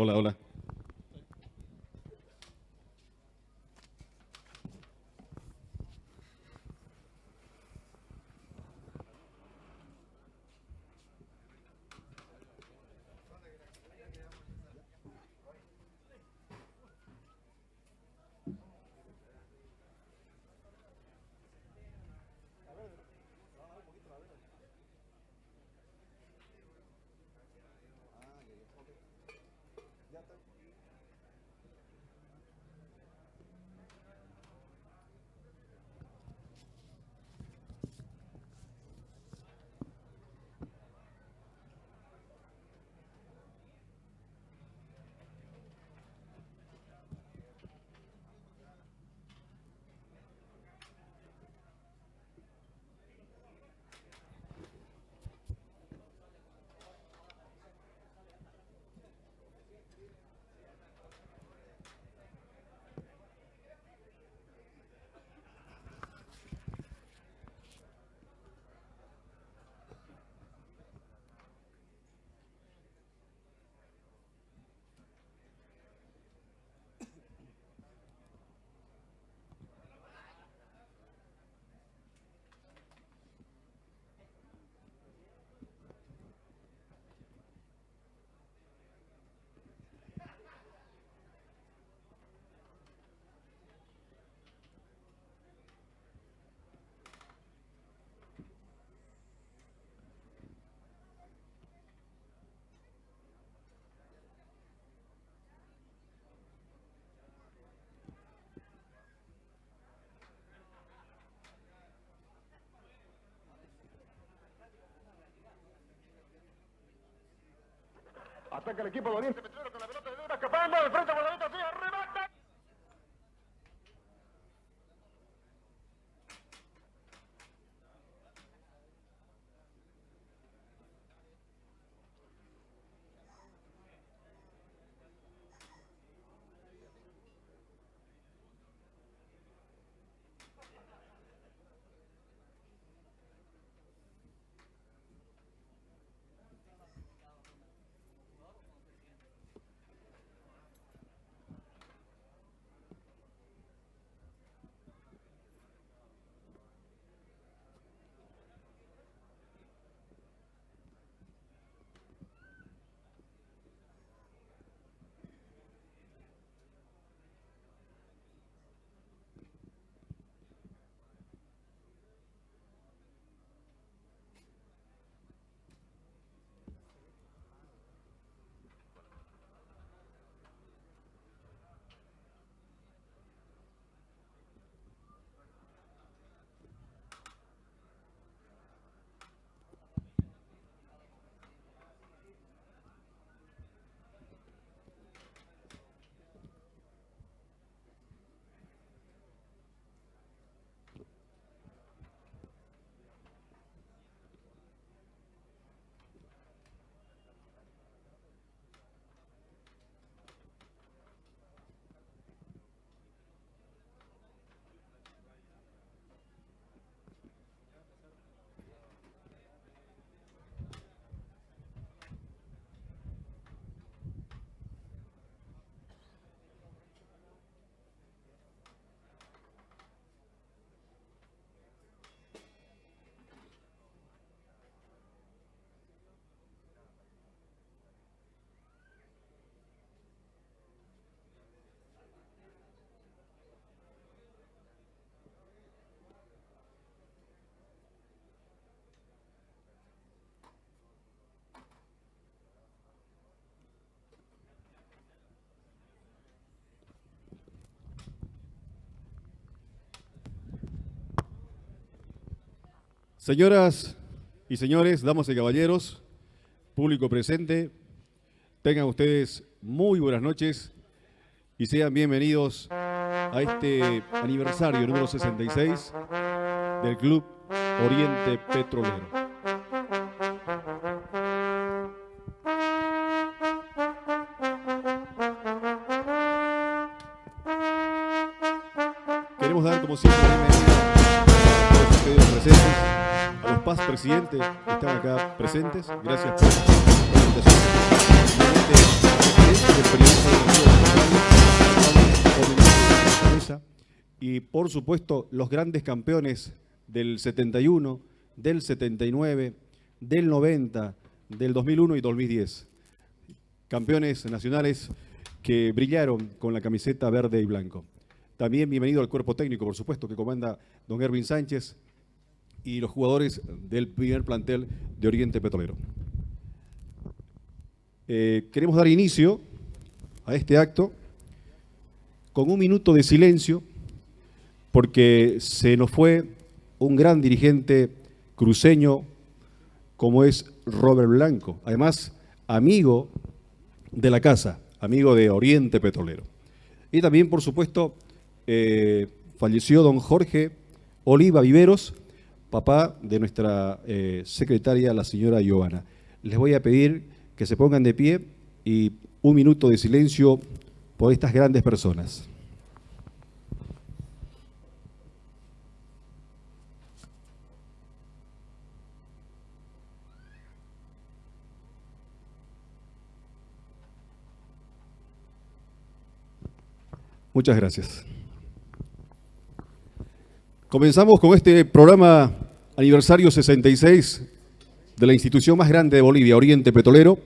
Hola, hola. Ataca el equipo de Oriente Petrolero con la pelota de Dura, escapando de frente por la letra, sigue, remata. Señoras y señores, damas y caballeros, público presente, tengan ustedes muy buenas noches y sean bienvenidos a este aniversario número 66 del Club Oriente Petrolero. Queremos dar como siempre la bienvenida a todos ustedes presentes, a los PAS presidentes que están acá presentes. Gracias por la invitación. del periodismo deportivo y por supuesto los grandes campeones del 71, del 79, del 90, del 2001 y 2010. Campeones nacionales que brillaron con la camiseta verde y blanco. También bienvenido al cuerpo técnico, por supuesto, que comanda don Erwin Sánchez y los jugadores del primer plantel de Oriente Petrolero. Queremos dar inicio a este acto con un minuto de silencio porque se nos fue un gran dirigente cruceño como es Robert Blanco, además amigo de la casa, amigo de Oriente Petrolero. Y también, por supuesto, falleció don Jorge Oliva Viveros, papá de nuestra secretaria, la señora Giovanna. Les voy a pedir que se pongan de pie y un minuto de silencio por estas grandes personas. Muchas gracias. Comenzamos con este programa aniversario 66 de la institución más grande de Bolivia, Oriente Petrolero,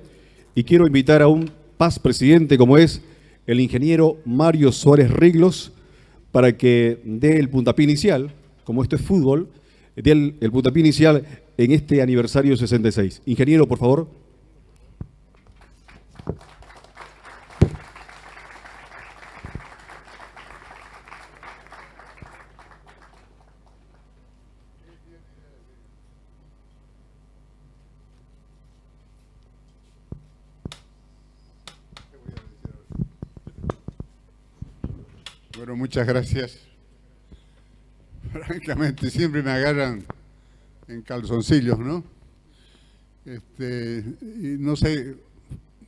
y quiero invitar a un paz presidente como es el ingeniero Mario Suárez Riglos para que dé el puntapié inicial, como esto es fútbol, dé el puntapié inicial en este aniversario 66. Ingeniero, por favor. Bueno, muchas gracias. Francamente, siempre me agarran en calzoncillos, ¿no? Y no sé,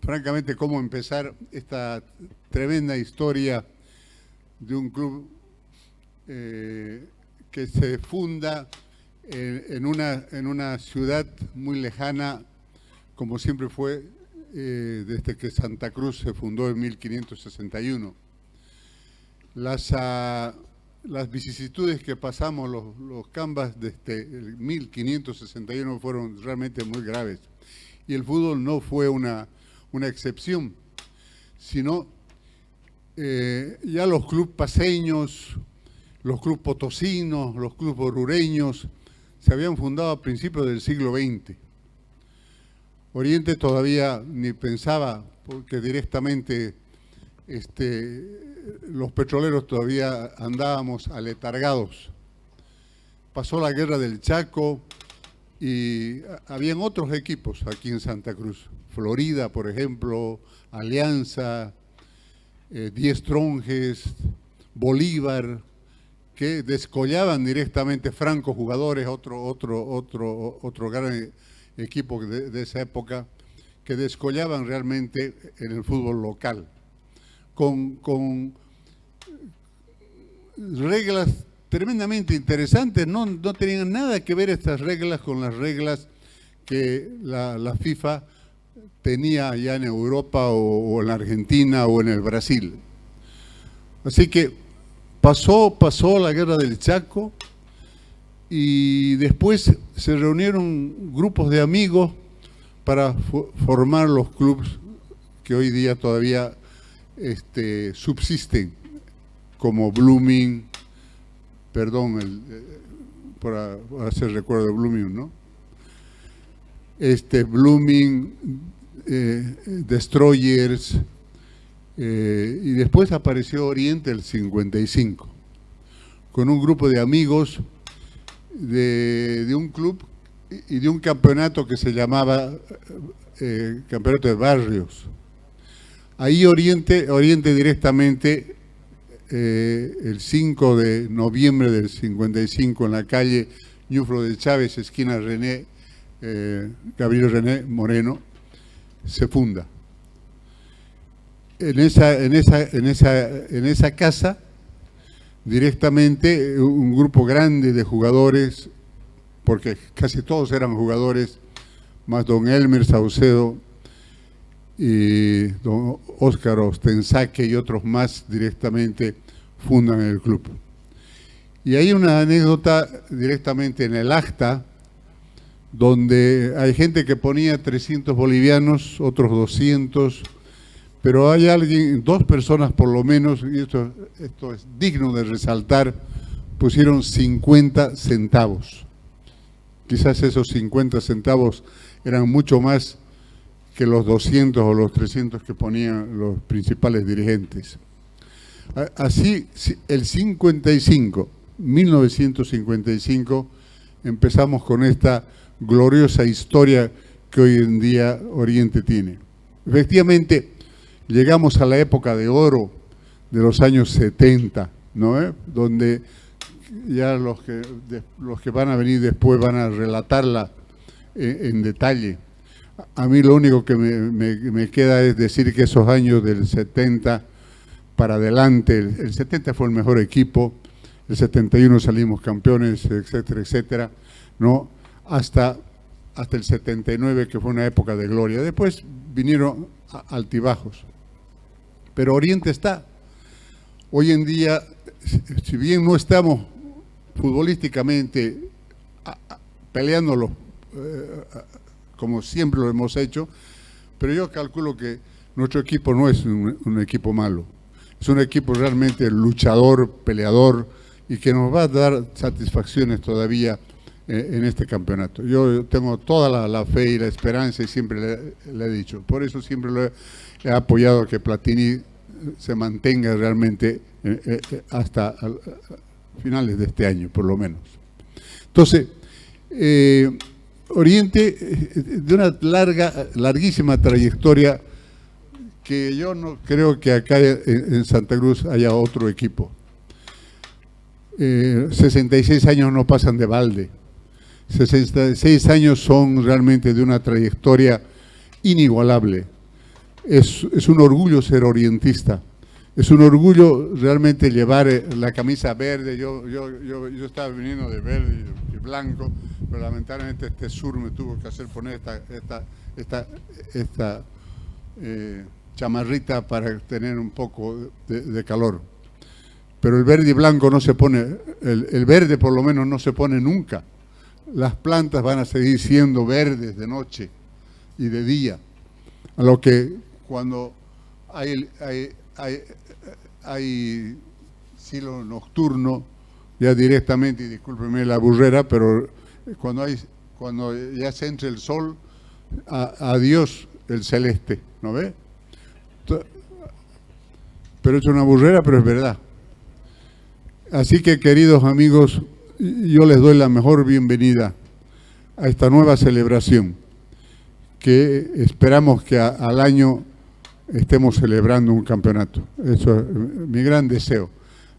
francamente, cómo empezar esta tremenda historia de un club que se funda en una ciudad muy lejana, como siempre fue desde que Santa Cruz se fundó en 1561. Las vicisitudes que pasamos los cambas desde el 1561 fueron realmente muy graves. Y el fútbol no fue una excepción, sino ya los clubes paseños, los clubes potosinos, los clubes orureños, se habían fundado a principios del siglo XX. Oriente todavía ni pensaba, porque directamente los petroleros todavía andábamos aletargados. Pasó la guerra del Chaco y habían otros equipos aquí en Santa Cruz. Florida, por ejemplo, Alianza, 10 Tronjes, Bolívar, que descollaban directamente, Franco jugadores, otro gran equipo de esa época, que descollaban realmente en el fútbol local. Con reglas tremendamente interesantes, no tenían nada que ver estas reglas con las reglas que la FIFA tenía allá en Europa o en la Argentina o en el Brasil. Así que pasó la guerra del Chaco y después se reunieron grupos de amigos para formar los clubes que hoy día todavía subsisten, como Blooming, perdón, por hacer recuerdo de Blooming, ¿no? Blooming, Destroyers, y después apareció Oriente el 55, con un grupo de amigos de un club y de un campeonato que se llamaba Campeonato de Barrios. Ahí Oriente directamente, el 5 de noviembre del 55, en la calle Ñuflo de Chávez, esquina Gabriel René Moreno, se funda. En esa casa, directamente, un grupo grande de jugadores, porque casi todos eran jugadores, más don Elmer Saucedo, y don Óscar Ostensaque y otros más directamente fundan el club. Y hay una anécdota directamente en el acta, donde hay gente que ponía 300 bolivianos, otros 200, pero hay alguien, 2 personas por lo menos, y esto es digno de resaltar, pusieron 50 centavos. Quizás esos 50 centavos eran mucho más que los 200 o los 300 que ponían los principales dirigentes. Así, el 1955, empezamos con esta gloriosa historia que hoy en día Oriente tiene. Efectivamente, llegamos a la época de oro de los años 70, ¿no? Donde ya los que van a venir después van a relatarla en detalle. A mí lo único que me queda es decir que esos años del 70 para adelante, el 70 fue el mejor equipo, el 71 salimos campeones, etcétera, etcétera, ¿no? Hasta el 79, que fue una época de gloria. Después vinieron altibajos. Pero Oriente está. Hoy en día, si bien no estamos futbolísticamente peleándolo como siempre lo hemos hecho, pero yo calculo que nuestro equipo no es un equipo malo. Es un equipo realmente luchador, peleador, y que nos va a dar satisfacciones todavía en este campeonato. Yo tengo toda la fe y la esperanza, y siempre le he dicho. Por eso siempre he apoyado que Platini se mantenga realmente hasta finales de este año, por lo menos. Entonces, Oriente, de una larguísima trayectoria, que yo no creo que acá en Santa Cruz haya otro equipo. 66 años no pasan de balde. 66 años son realmente de una trayectoria inigualable. Es un orgullo ser orientista. Es un orgullo realmente llevar la camisa verde. Yo estaba viniendo de verde y blanco, pero lamentablemente este sur me tuvo que hacer poner esta chamarrita para tener un poco de calor. Pero el verde y blanco no se pone, el verde por lo menos no se pone nunca. Las plantas van a seguir siendo verdes de noche y de día. A lo que cuando hay cielo nocturno, ya directamente, y discúlpeme la burrera, pero cuando ya se entra el sol, adiós el celeste, ¿no ve? Pero es una burrera, pero es verdad. Así que, queridos amigos, yo les doy la mejor bienvenida a esta nueva celebración, que esperamos que al año estemos celebrando un campeonato. Eso es mi gran deseo.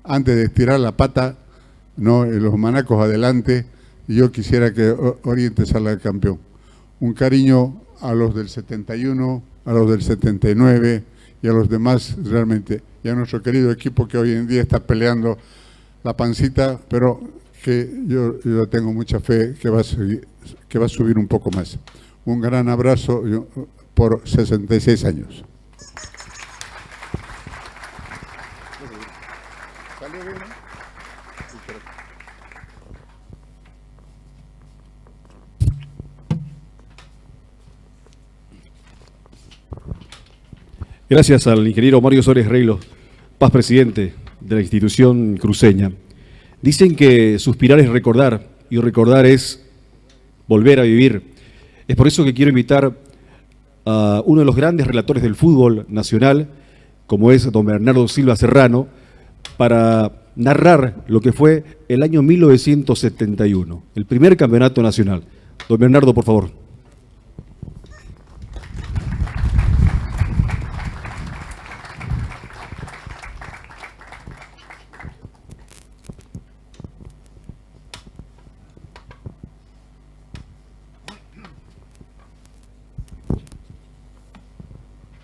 Antes de estirar la pata, ¿no?, los manacos adelante, yo quisiera que Oriente salga campeón. Un cariño a los del 71, a los del 79 y a los demás realmente, y a nuestro querido equipo que hoy en día está peleando la pancita, pero que yo tengo mucha fe que va a subir un poco más. Un gran abrazo por 66 años. Gracias al ingeniero Mario Sores Reylo, Paz, presidente de la institución cruceña. Dicen que suspirar es recordar, y recordar es volver a vivir. Es por eso que quiero invitar a uno de los grandes relatores del fútbol nacional, como es don Bernardo Silva Serrano, para narrar lo que fue el año 1971, el primer campeonato nacional. Don Bernardo, por favor.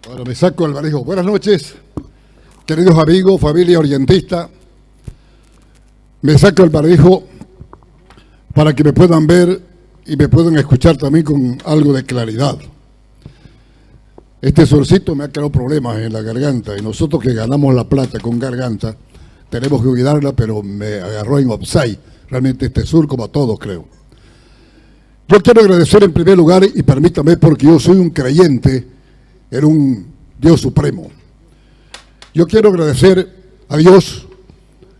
Bueno, me saco el barbijo. Buenas noches, queridos amigos, familia orientista. Me saco el barbijo para que me puedan ver y me puedan escuchar también con algo de claridad. Este solcito me ha creado problemas en la garganta y nosotros que ganamos la plata con garganta tenemos que cuidarla, pero me agarró en offside. Realmente este sur, como a todos, creo. Yo quiero agradecer en primer lugar, y permítame, porque yo soy un creyente en un Dios supremo. Yo quiero agradecer a Dios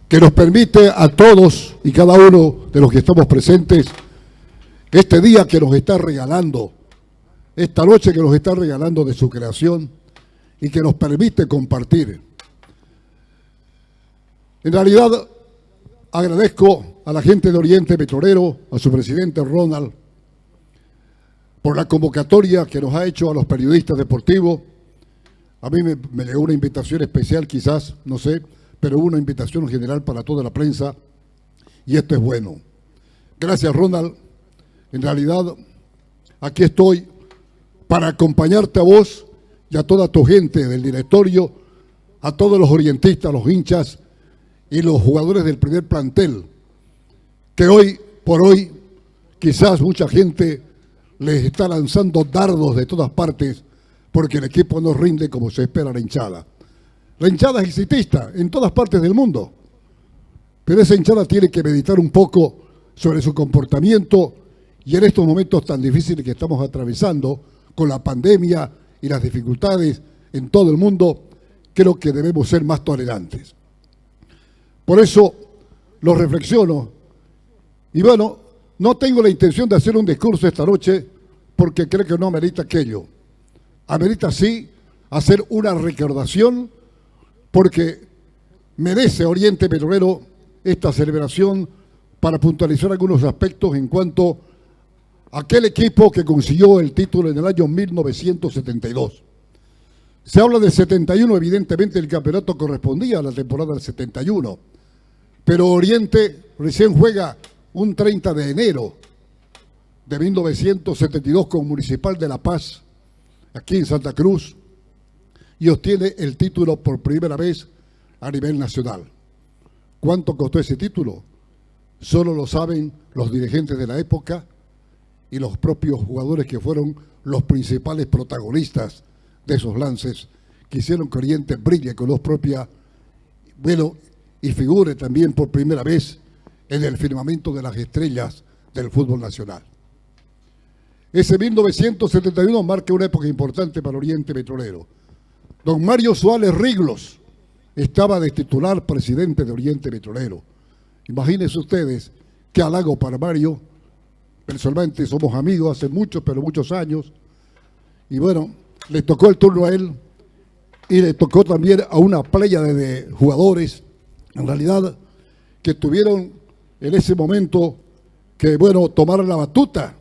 que nos permite a todos y cada uno de los que estamos presentes este día que nos está regalando, esta noche que nos está regalando de su creación y que nos permite compartir. En realidad, agradezco a la gente de Oriente Petrolero, a su presidente Ronald, por la convocatoria que nos ha hecho a los periodistas deportivos. A mí me llegó una invitación especial, quizás, no sé, pero una invitación general para toda la prensa, y esto es bueno. Gracias, Ronald. En realidad, aquí estoy para acompañarte a vos y a toda tu gente del directorio, a todos los orientistas, los hinchas y los jugadores del primer plantel, que hoy por hoy quizás mucha gente les está lanzando dardos de todas partes porque el equipo no rinde como se espera la hinchada. La hinchada es exitista en todas partes del mundo, pero esa hinchada tiene que meditar un poco sobre su comportamiento y en estos momentos tan difíciles que estamos atravesando con la pandemia y las dificultades en todo el mundo, creo que debemos ser más tolerantes. Por eso lo reflexiono y bueno, no tengo la intención de hacer un discurso esta noche porque creo que no amerita aquello. Amerita sí hacer una recordación porque merece Oriente Petrolero esta celebración para puntualizar algunos aspectos en cuanto a aquel equipo que consiguió el título en el año 1972. Se habla del 71, evidentemente el campeonato correspondía a la temporada del 71, pero Oriente recién juega un 30 de enero de 1972 con Municipal de La Paz, aquí en Santa Cruz, y obtiene el título por primera vez a nivel nacional. ¿Cuánto costó ese título? Solo lo saben los dirigentes de la época y los propios jugadores que fueron los principales protagonistas de esos lances, que hicieron que Oriente brille con los propios, bueno, y figure también por primera vez en el firmamento de las estrellas del fútbol nacional. Ese 1971 marca una época importante para Oriente Petrolero. Don Mario Suárez Riglos estaba de titular presidente de Oriente Petrolero. Imagínense ustedes qué halago para Mario. Personalmente somos amigos hace muchos, pero muchos años. Y bueno, le tocó el turno a él y le tocó también a una pléyade de jugadores, en realidad, que tuvieron en ese momento que, bueno, tomar la batuta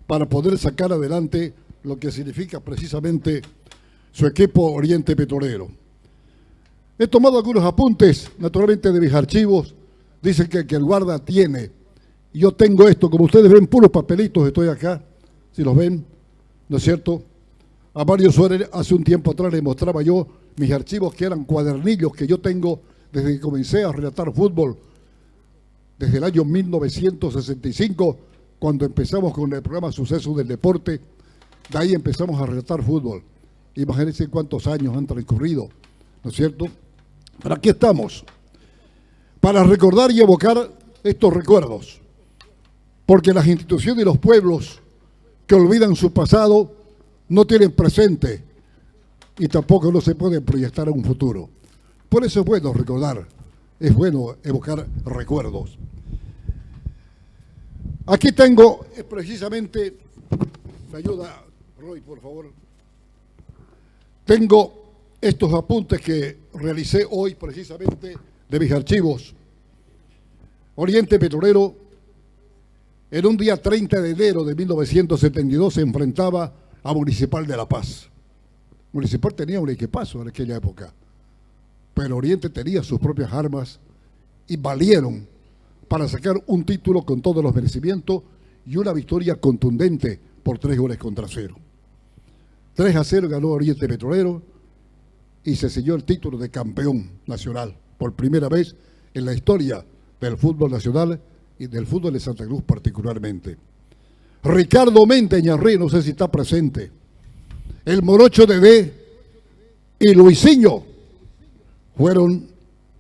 para poder sacar adelante lo que significa precisamente su equipo Oriente Petrolero. He tomado algunos apuntes, naturalmente, de mis archivos. Dicen que el guarda tiene, y yo tengo esto, como ustedes ven, puros papelitos, estoy acá, si los ven, ¿no es cierto? A Mario Suárez hace un tiempo atrás le mostraba yo mis archivos que eran cuadernillos que yo tengo desde que comencé a relatar fútbol, desde el año 1965, cuando empezamos con el programa Sucesos del Deporte. De ahí empezamos a relatar fútbol. Imagínense cuántos años han transcurrido, ¿no es cierto? Pero aquí estamos, para recordar y evocar estos recuerdos, porque las instituciones y los pueblos que olvidan su pasado no tienen presente y tampoco no se pueden proyectar a un futuro. Por eso es bueno recordar, es bueno evocar recuerdos. Aquí tengo precisamente, me ayuda Roy, por favor. Tengo estos apuntes que realicé hoy precisamente de mis archivos. Oriente Petrolero, en un día 30 de enero de 1972, se enfrentaba a Municipal de La Paz. Municipal tenía un equipazo en aquella época, pero Oriente tenía sus propias armas y valieron para sacar un título con todos los merecimientos y una victoria contundente por 3-0. 3-0 ganó Oriente Petrolero y se selló el título de campeón nacional por primera vez en la historia del fútbol nacional y del fútbol de Santa Cruz particularmente. Ricardo Méndez Ñarré, no sé si está presente, el Morocho Dedé y Luisinho fueron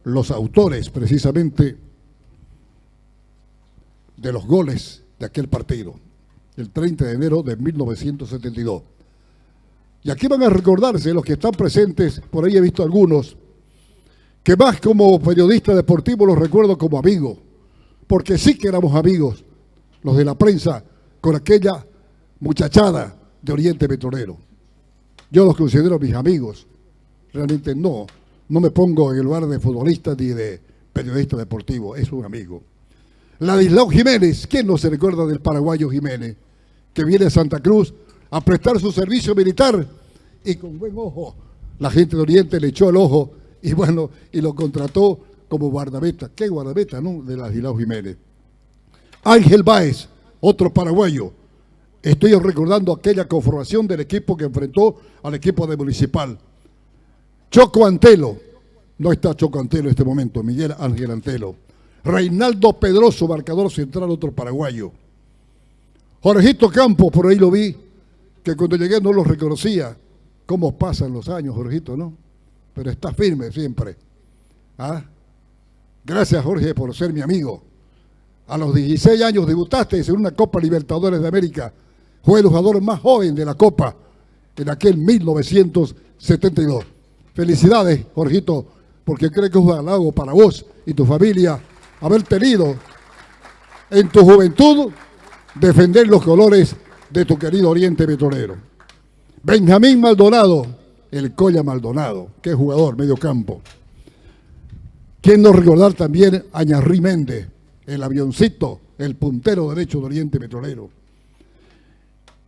los autores precisamente de los goles de aquel partido, el 30 de enero de 1972. Y aquí van a recordarse los que están presentes, por ahí he visto algunos, que más como periodista deportivo los recuerdo como amigos, porque sí que éramos amigos, los de la prensa, con aquella muchachada de Oriente Petrolero. Yo los considero mis amigos, realmente no me pongo en el lugar de futbolista ni de periodista deportivo, es un amigo. Ladislao Jiménez, ¿quién no se recuerda del paraguayo Jiménez? Que viene a Santa Cruz a prestar su servicio militar y con buen ojo, la gente de Oriente le echó el ojo y bueno, y lo contrató como guardameta. ¿Qué guardameta, no? De Ladislao Jiménez. Ángel Báez, otro paraguayo. Estoy recordando aquella conformación del equipo que enfrentó al equipo de Municipal. Choco Antelo, no está Choco Antelo en este momento, Miguel Ángel Antelo. Reinaldo Pedroso, marcador central, otro paraguayo. Jorgito Campos, por ahí lo vi, que cuando llegué no lo reconocía. ¿Cómo pasan los años, Jorgito, no? Pero está firme siempre. ¿Ah? Gracias, Jorge, por ser mi amigo. A los 16 años debutaste en una Copa Libertadores de América. Fue el jugador más joven de la Copa en aquel 1972. Felicidades, Jorgito, porque creo que es un halago para vos y tu familia haber tenido en tu juventud defender los colores de tu querido Oriente Petrolero. Benjamín Maldonado, el Colla Maldonado, qué jugador, medio campo. ¿Quién no recordar también a Ñarrí Méndez, el avioncito, el puntero derecho de Oriente Petrolero?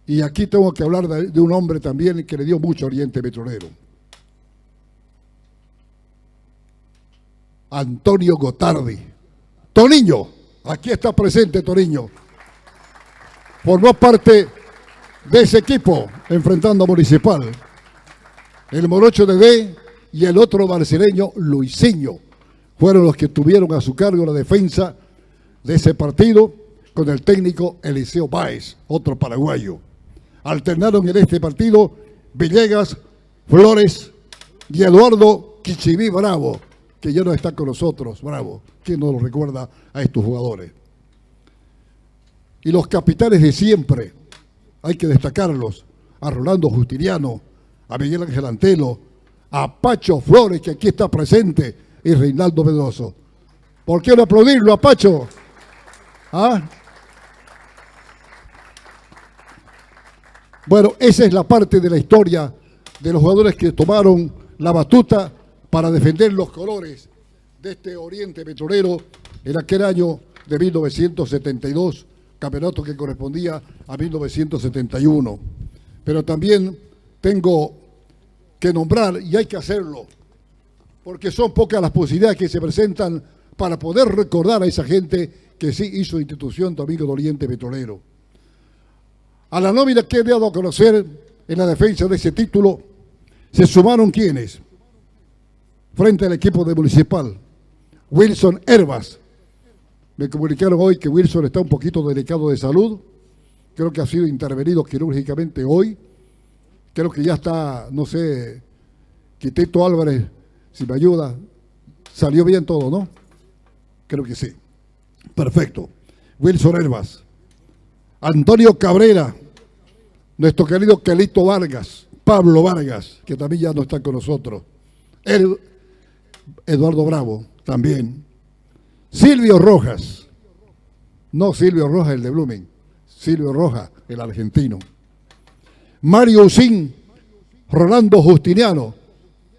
Y aquí tengo que hablar de un hombre también que le dio mucho a Oriente Petrolero. Antonio Gotardi. Toniño, aquí está presente Toniño. Formó parte de ese equipo enfrentando a Municipal. El Morocho Dedé y el otro brasileño Luisinho fueron los que tuvieron a su cargo la defensa de ese partido con el técnico Eliseo Báez, otro paraguayo. Alternaron en este partido Villegas, Flores y Eduardo Kichiví Bravo, que ya no está con nosotros, Bravo. ¿Quién no lo recuerda a estos jugadores? Y los capitanes de siempre, hay que destacarlos, a Rolando Justiniano, a Miguel Ángel Antelo, a Pacho Flores, que aquí está presente, y Reinaldo Pedroso. ¿Por qué no aplaudirlo a Pacho? ¿Ah? Bueno, esa es la parte de la historia de los jugadores que tomaron la batuta para defender los colores de este Oriente Petrolero en aquel año de 1972, campeonato que correspondía a 1971. Pero también tengo que nombrar, y hay que hacerlo, porque son pocas las posibilidades que se presentan para poder recordar a esa gente que sí hizo institución también de Oriente Petrolero. A la nómina que he dado a conocer en la defensa de ese título, se sumaron quienes, frente al equipo de Municipal, Wilson Herbas. Me comunicaron hoy que Wilson está un poquito delicado de salud, creo que ha sido intervenido quirúrgicamente hoy, creo que ya está, no sé, Quitito Álvarez, si me ayuda, salió bien todo, ¿no? Creo que sí. Perfecto. Wilson Herbas. Antonio Cabrera, nuestro querido Quelito Vargas, Pablo Vargas, que también ya no está con nosotros. Eduardo Bravo, también. Silvio Rojas, no Silvio Rojas el de Blumen, Silvio Rojas, el argentino. Mario Usín, Rolando Justiniano,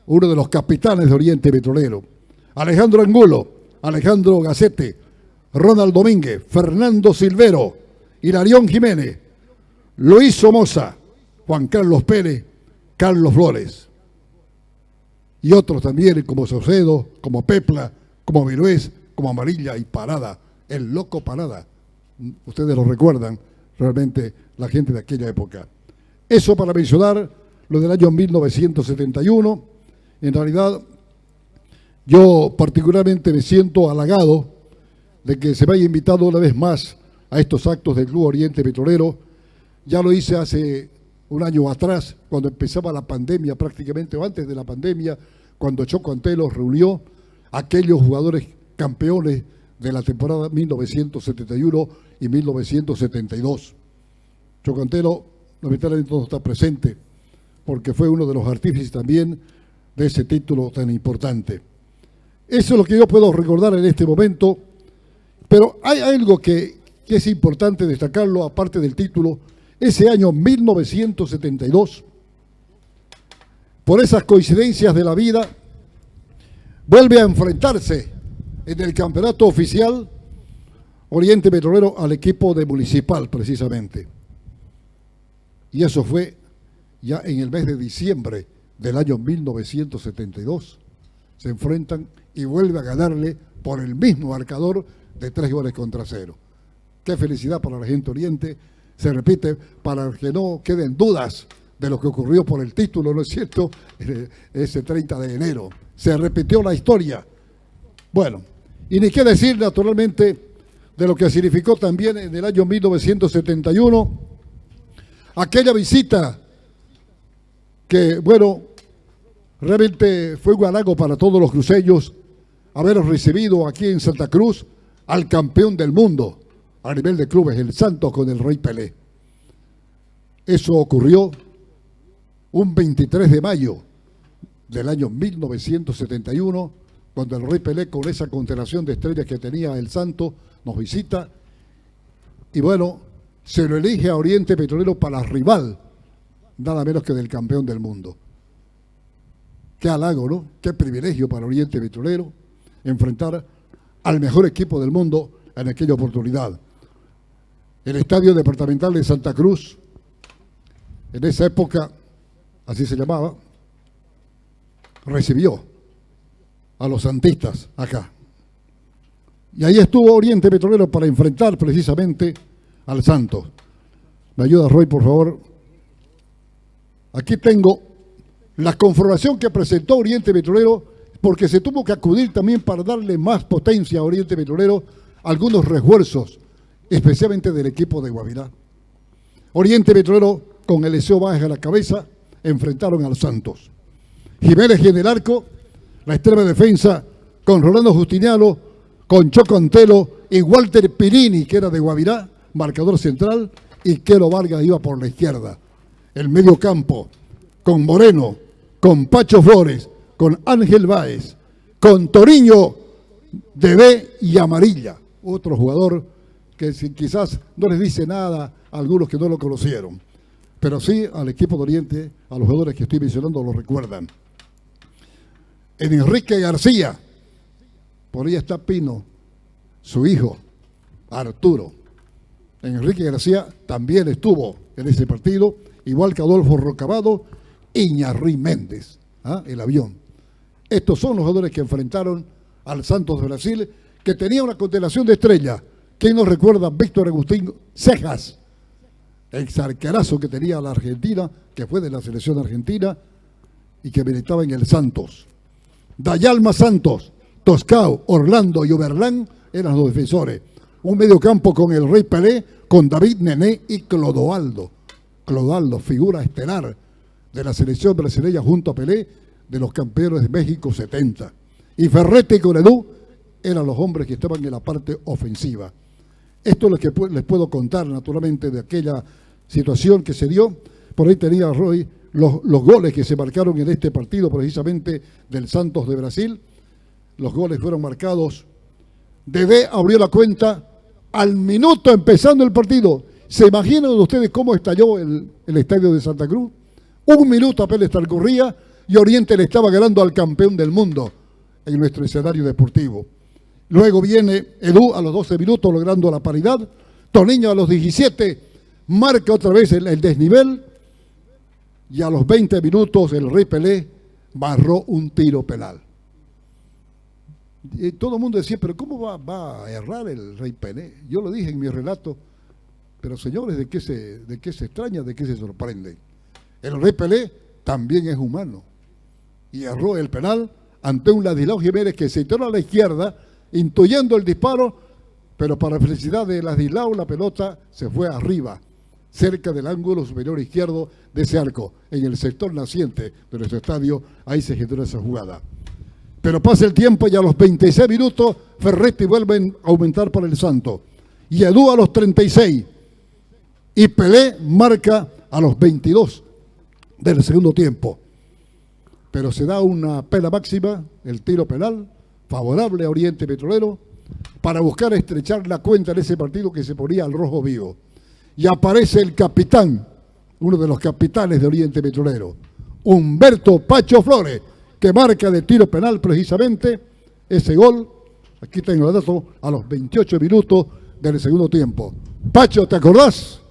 uno de los capitanes de Oriente Petrolero. Alejandro Angulo, Alejandro Gacete, Ronald Domínguez, Fernando Silvero, Hilarión Jiménez, Luis Somoza, Juan Carlos Pérez, Carlos Flores. Y otros también como Saucedo, como Pepla, como Virués, como Amarilla y Parada, el loco Parada. Ustedes lo recuerdan, realmente, la gente de aquella época. Eso para mencionar lo del año 1971. En realidad, yo particularmente me siento halagado de que se me haya invitado una vez más a estos actos del Club Oriente Petrolero. Ya lo hice hace un año atrás, cuando empezaba la pandemia, prácticamente, o antes de la pandemia, cuando Choco Antelo reunió a aquellos jugadores campeones de la temporada 1971 y 1972. Choco Antelo lamentablemente no está presente, porque fue uno de los artífices también de ese título tan importante. Eso es lo que yo puedo recordar en este momento, pero hay algo que es importante destacarlo, aparte del título. Ese año 1972, por esas coincidencias de la vida, vuelve a enfrentarse en el campeonato oficial Oriente Petrolero al equipo de Municipal, precisamente. Y eso fue ya en el mes de diciembre del año 1972. Se enfrentan y vuelve a ganarle por el mismo marcador de 3-0. Qué felicidad para la gente Oriente. Se repite, para que no queden dudas de lo que ocurrió por el título, ¿no es cierto? Ese 30 de enero. Se repitió la historia. Bueno, y ni qué decir, naturalmente, de lo que significó también en el año 1971, aquella visita que, bueno, realmente fue un halago para todos los cruceños haber recibido aquí en Santa Cruz al campeón del mundo a nivel de clubes, el Santos, con el Rey Pelé. Eso ocurrió un 23 de mayo del año 1971, cuando el Rey Pelé, con esa constelación de estrellas que tenía el Santos, nos visita y bueno, se lo elige a Oriente Petrolero para rival, nada menos que del campeón del mundo. Qué halago, ¿no? Qué privilegio para Oriente Petrolero enfrentar al mejor equipo del mundo en aquella oportunidad. El Estadio Departamental de Santa Cruz, en esa época, así se llamaba, recibió a los santistas acá. Y ahí estuvo Oriente Petrolero para enfrentar precisamente al Santos. ¿Me ayuda, Roy, por favor? Aquí tengo la conformación que presentó Oriente Petrolero, porque se tuvo que acudir también para darle más potencia a Oriente Petrolero, algunos refuerzos, especialmente del equipo de Guavirá. Oriente Petrolero, con Eliseo Báez a la cabeza, enfrentaron a los Santos. Jiménez en el arco, la extrema defensa con Rolando Justiniano, con Choco Antelo y Walter Pirini, que era de Guavirá, marcador central, y Quero Vargas iba por la izquierda. El medio campo, con Moreno, con Pacho Flores, con Ángel Báez, con Toriño, Debé y Amarilla, otro jugador que quizás no les dice nada a algunos que no lo conocieron, pero sí al equipo de Oriente, a los jugadores que estoy mencionando lo recuerdan. En Enrique García, por ahí está Pino, su hijo, Arturo. Enrique García también estuvo en ese partido, igual que Adolfo Rocabado y Ñarrí Méndez, el avión. Estos son los jugadores que enfrentaron al Santos de Brasil, que tenía una constelación de estrellas. ¿Quién nos recuerda? Víctor Agustín Cejas, el arquerazo que tenía la Argentina, que fue de la selección argentina y que militaba en el Santos. Dayalma Santos, Toscao, Orlando y Oberlán eran los defensores. Un mediocampo con el Rey Pelé, con David Nené y Clodoaldo. Clodoaldo, figura estelar de la selección brasileña junto a Pelé, de los campeones de México 70. Y Ferretti y Coledú eran los hombres que estaban en la parte ofensiva. Esto es lo que les puedo contar, naturalmente, de aquella situación que se dio. Por ahí tenía Roy los goles que se marcaron en este partido, precisamente del Santos de Brasil. Los goles fueron marcados. Debé abrió la cuenta al minuto empezando el partido. ¿Se imaginan ustedes cómo estalló el estadio de Santa Cruz? Un minuto apenas transcurría y Oriente le estaba ganando al campeón del mundo en nuestro escenario deportivo. Luego viene Edu a los 12 minutos logrando la paridad. Toniño a los 17 marca otra vez el desnivel. Y a los 20 minutos el Rey Pelé barró un tiro penal. Y todo el mundo decía, pero ¿cómo va a errar el Rey Pelé? Yo lo dije en mi relato, pero señores, ¿de qué se extraña, de qué se sorprenden? El Rey Pelé también es humano. Y erró el penal ante un Ladislao Jiménez que se tiró a la izquierda, intuyendo el disparo, pero para felicidad de Ladislao la pelota se fue arriba, cerca del ángulo superior izquierdo de ese arco, en el sector naciente de nuestro estadio. Ahí se generó esa jugada. Pero pasa el tiempo y a los 26 minutos Ferretti vuelve a aumentar para el Santo. Y Edu a los 36. Y Pelé marca a los 22 del segundo tiempo. Pero se da una pena máxima, el tiro penal, favorable a Oriente Petrolero, para buscar estrechar la cuenta en ese partido que se ponía al rojo vivo. Y aparece el capitán, uno de los capitanes de Oriente Petrolero, Humberto Pacho Flores, que marca de tiro penal precisamente ese gol. Aquí tengo el dato, a los 28 minutos del segundo tiempo. Pacho, ¿te acordás?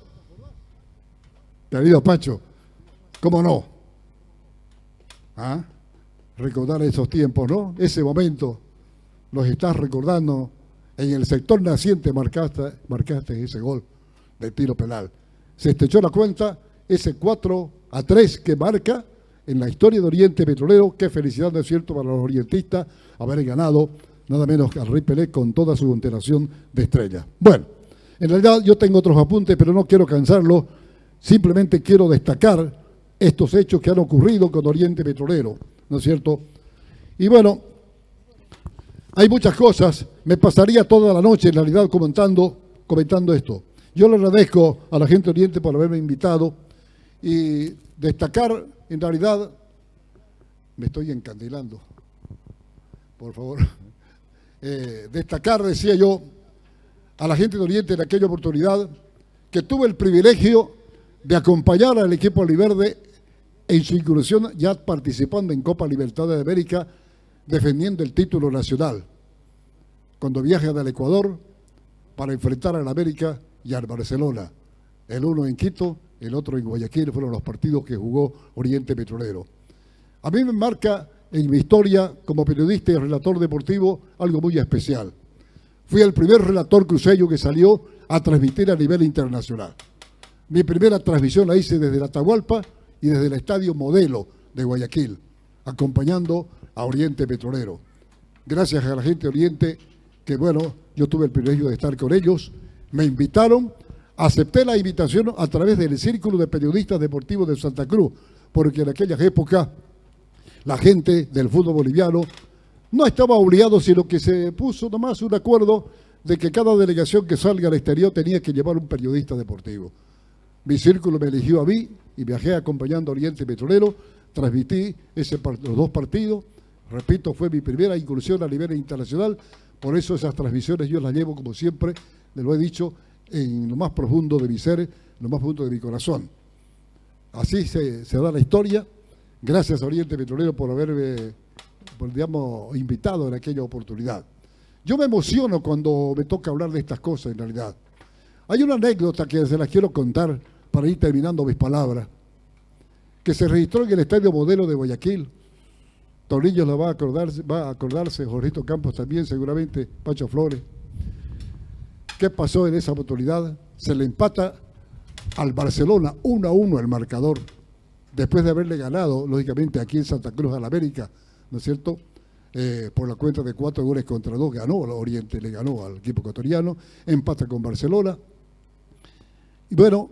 Querido Pacho, ¿cómo no? ¿Ah? Recordar esos tiempos, ¿no? Ese momento los estás recordando. En el sector naciente marcaste ese gol de tiro penal. Se estrechó la cuenta, ese 4-3 que marca en la historia de Oriente Petrolero. Qué felicidad, ¿no es cierto?, para los orientistas haber ganado nada menos que al Rey Pelé con toda su constelación de estrellas. Bueno, en realidad yo tengo otros apuntes, pero no quiero cansarlo. Simplemente quiero destacar estos hechos que han ocurrido con Oriente Petrolero, ¿no es cierto? Y bueno, hay muchas cosas. Me pasaría toda la noche en realidad comentando esto. Yo le agradezco a la gente de Oriente por haberme invitado y destacar, en realidad, me estoy encandilando, por favor. Destacar, decía yo, a la gente de Oriente en aquella oportunidad que tuve el privilegio de acompañar al equipo aliverde en su incursión ya participando en Copa Libertadores de América, defendiendo el título nacional, cuando viaja al Ecuador para enfrentar al América y al Barcelona. El uno en Quito, el otro en Guayaquil, fueron los partidos que jugó Oriente Petrolero. A mí me marca en mi historia como periodista y relator deportivo algo muy especial. Fui el primer relator cruceño que salió a transmitir a nivel internacional. Mi primera transmisión la hice desde la Atahualpa y desde el Estadio Modelo de Guayaquil, acompañando a Oriente Petrolero. Gracias a la gente de Oriente, que bueno, yo tuve el privilegio de estar con ellos, me invitaron, acepté la invitación a través del Círculo de Periodistas Deportivos de Santa Cruz, porque en aquellas épocas la gente del fútbol boliviano no estaba obligado, sino que se puso nomás un acuerdo de que cada delegación que salga al exterior tenía que llevar un periodista deportivo. Mi círculo me eligió a mí y viajé acompañando a Oriente Petrolero, transmití los dos partidos, repito, fue mi primera incursión a nivel internacional, por eso esas transmisiones yo las llevo, como siempre, les lo he dicho, en lo más profundo de mi ser, en lo más profundo de mi corazón. Así se da la historia. Gracias a Oriente Petrolero por haberme, digamos, invitado en aquella oportunidad. Yo me emociono cuando me toca hablar de estas cosas, en realidad. Hay una anécdota que se las quiero contar para ir terminando mis palabras, que se registró en el Estadio Modelo de Guayaquil. Tornillos la va a acordarse, Jorgito Campos también, seguramente, Pacho Flores. ¿Qué pasó en esa oportunidad? Se le empata al Barcelona 1-1 el marcador, después de haberle ganado, lógicamente, aquí en Santa Cruz al América, ¿no es cierto? Por la cuenta de 4 goles contra 2, ganó al Oriente, le ganó al equipo ecuatoriano, empata con Barcelona. Y bueno,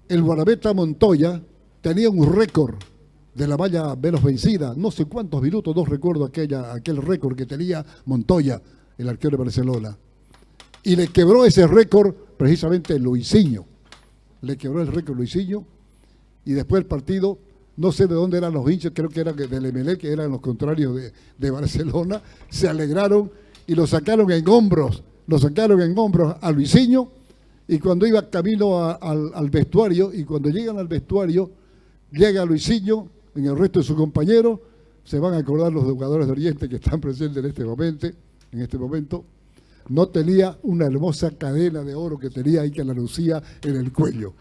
el guardameta Montoya tenía un récord de la valla menos vencida, no sé cuántos minutos, no recuerdo aquel récord que tenía Montoya, el arquero de Barcelona. Y le quebró ese récord precisamente Luisinho. Le quebró el récord Luisinho. Y después el partido, no sé de dónde eran los hinchas, creo que eran del Emelec, que eran los contrarios de Barcelona, se alegraron y lo sacaron en hombros a Luisinho, y cuando iba camino al vestuario, y cuando llegan al vestuario, llega Luisinho, en el resto de sus compañeros, se van a acordar los jugadores de Oriente que están presentes en este momento, no tenía una hermosa cadena de oro que tenía ahí, que la lucía en el cuello.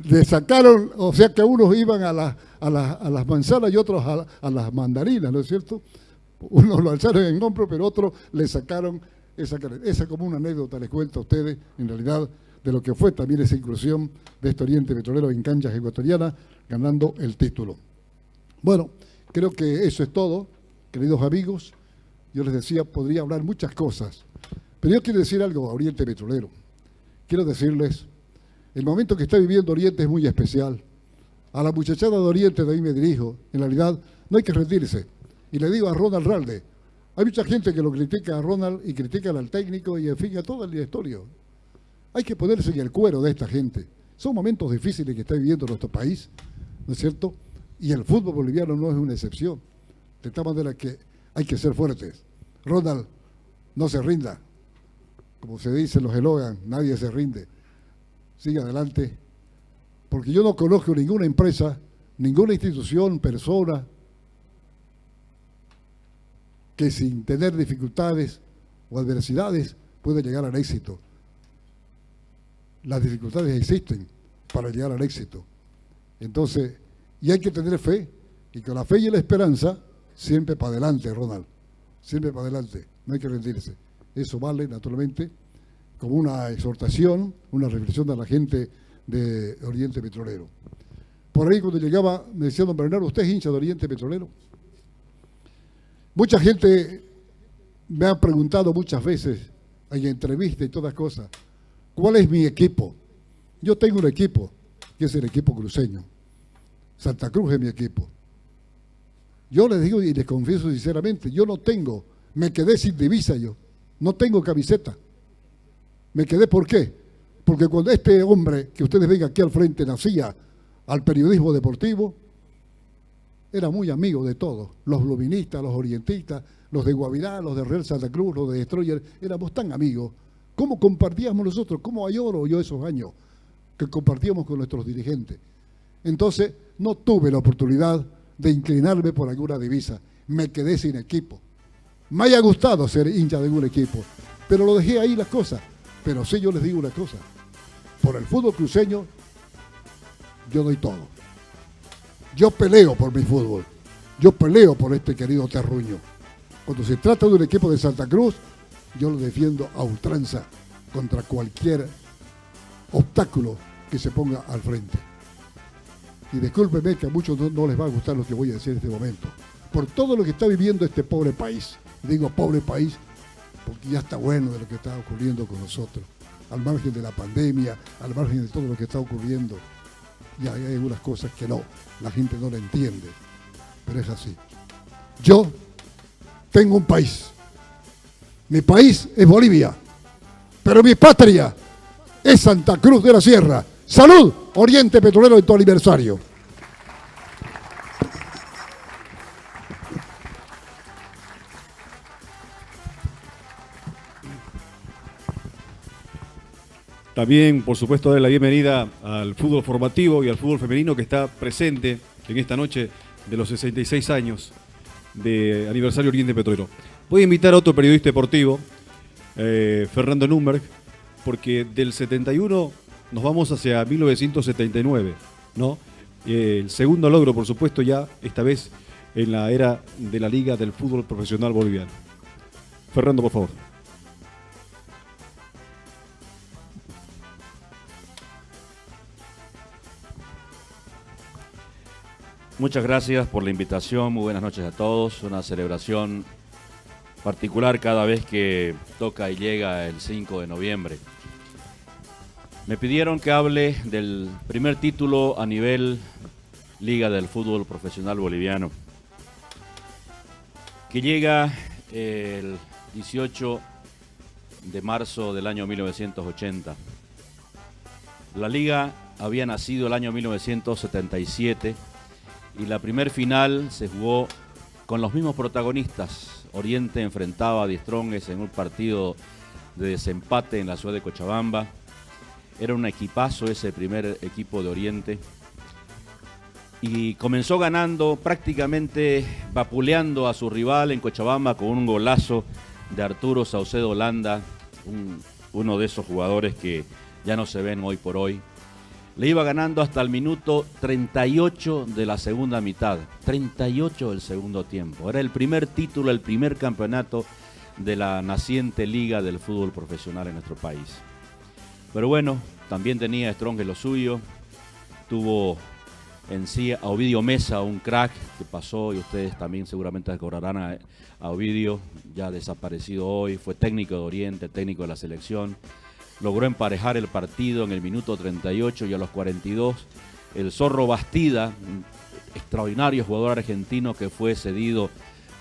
Le sacaron, o sea que unos iban a las manzanas y otros a las mandarinas, ¿no es cierto? Unos lo alzaron en hombro, pero otros le sacaron esa como una anécdota, les cuento a ustedes, en realidad, de lo que fue también esa inclusión de este Oriente Petrolero en canchas ecuatorianas, ganando el título. Bueno, creo que eso es todo, queridos amigos. Yo les decía, podría hablar muchas cosas, pero yo quiero decir algo a Oriente Petrolero. Quiero decirles, El momento que está viviendo Oriente es muy especial. A la muchachada de Oriente de ahí me dirijo. En realidad, no hay que rendirse. Y le digo a Ronald Ralde, hay mucha gente que lo critica a Ronald y critica al técnico y en fin a todo el directorio. Hay que ponerse en el cuero de esta gente. Son momentos difíciles que está viviendo nuestro país, ¿no es cierto? Y el fútbol boliviano no es una excepción. De tal manera que hay que ser fuertes. Ronald, no se rinda. Como se dice en los eslogans, nadie se rinde. Sigue adelante. Porque yo no conozco ninguna empresa, ninguna institución, persona, que sin tener dificultades o adversidades puede llegar al éxito. Las dificultades existen para llegar al éxito. Entonces, y hay que tener fe, y con la fe y la esperanza, siempre para adelante, Ronald, siempre para adelante, no hay que rendirse. Eso vale, naturalmente, como una exhortación, una reflexión a la gente de Oriente Petrolero. Por ahí cuando llegaba, me decía don Bernardo, ¿usted es hincha de Oriente Petrolero? Mucha gente me ha preguntado muchas veces, en entrevistas y todas cosas, ¿cuál es mi equipo? Yo tengo un equipo, que es el equipo cruceño. Santa Cruz es mi equipo. Yo les digo y les confieso sinceramente, yo no tengo, me quedé sin divisa yo, no tengo camiseta. Me quedé, ¿por qué? Porque cuando este hombre que ustedes ven aquí al frente nacía al periodismo deportivo, era muy amigo de todos, los luministas, los orientistas, los de Guavirá, los de Real Santa Cruz, los de Destroyer, éramos tan amigos. ¿Cómo compartíamos nosotros? ¿Cómo añoro yo esos años que compartíamos con nuestros dirigentes? Entonces, no tuve la oportunidad de inclinarme por alguna divisa. Me quedé sin equipo. Me haya gustado ser hincha de algún equipo, pero lo dejé ahí las cosas. Pero sí, yo les digo una cosa. Por el fútbol cruceño, yo doy todo. Yo peleo por mi fútbol. Yo peleo por este querido terruño. Cuando se trata de un equipo de Santa Cruz, yo lo defiendo a ultranza contra cualquier obstáculo que se ponga al frente. Y discúlpenme que a muchos no les va a gustar lo que voy a decir en este momento. Por todo lo que está viviendo este pobre país. Digo pobre país porque ya está bueno de lo que está ocurriendo con nosotros. Al margen de la pandemia, al margen de todo lo que está ocurriendo. Y hay algunas cosas que no, la gente no lo entiende. Pero es así. Yo tengo un país. Mi país es Bolivia. Pero mi patria es Santa Cruz de la Sierra. ¡Salud! Oriente Petrolero en tu aniversario. También, por supuesto, darle la bienvenida al fútbol formativo y al fútbol femenino que está presente en esta noche de los 66 años de aniversario Oriente Petrolero. Voy a invitar a otro periodista deportivo, Fernando Nürnberg, porque del 71 nos vamos hacia 1979, ¿no? El segundo logro, por supuesto, ya esta vez en la era de la Liga del Fútbol Profesional Boliviano. Fernando, por favor. Muchas gracias por la invitación, muy buenas noches a todos. Una celebración particular cada vez que toca y llega el 5 de noviembre. Me pidieron que hable del primer título a nivel Liga del Fútbol Profesional Boliviano, que llega el 18 de marzo del año 1980. La Liga había nacido el año 1977 y la primer final se jugó con los mismos protagonistas. Oriente enfrentaba a Die Strongest en un partido de desempate en la ciudad de Cochabamba. Era un equipazo ese primer equipo de Oriente. Y comenzó ganando, prácticamente vapuleando a su rival en Cochabamba con un golazo de Arturo Saucedo Landa, uno de esos jugadores que ya no se ven hoy por hoy. Le iba ganando hasta el minuto 38 de la segunda mitad, 38 del segundo tiempo. Era el primer título, el primer campeonato de la naciente Liga del Fútbol Profesional en nuestro país. Pero bueno, también tenía Strongest lo suyo. Tuvo en sí a Ovidio Mesa, un crack que pasó, y ustedes también seguramente recordarán a Ovidio, ya desaparecido hoy. Fue técnico de Oriente, técnico de la selección. logró emparejar el partido en el minuto 38 y a los 42 el Zorro Bastida, un extraordinario jugador argentino que fue cedido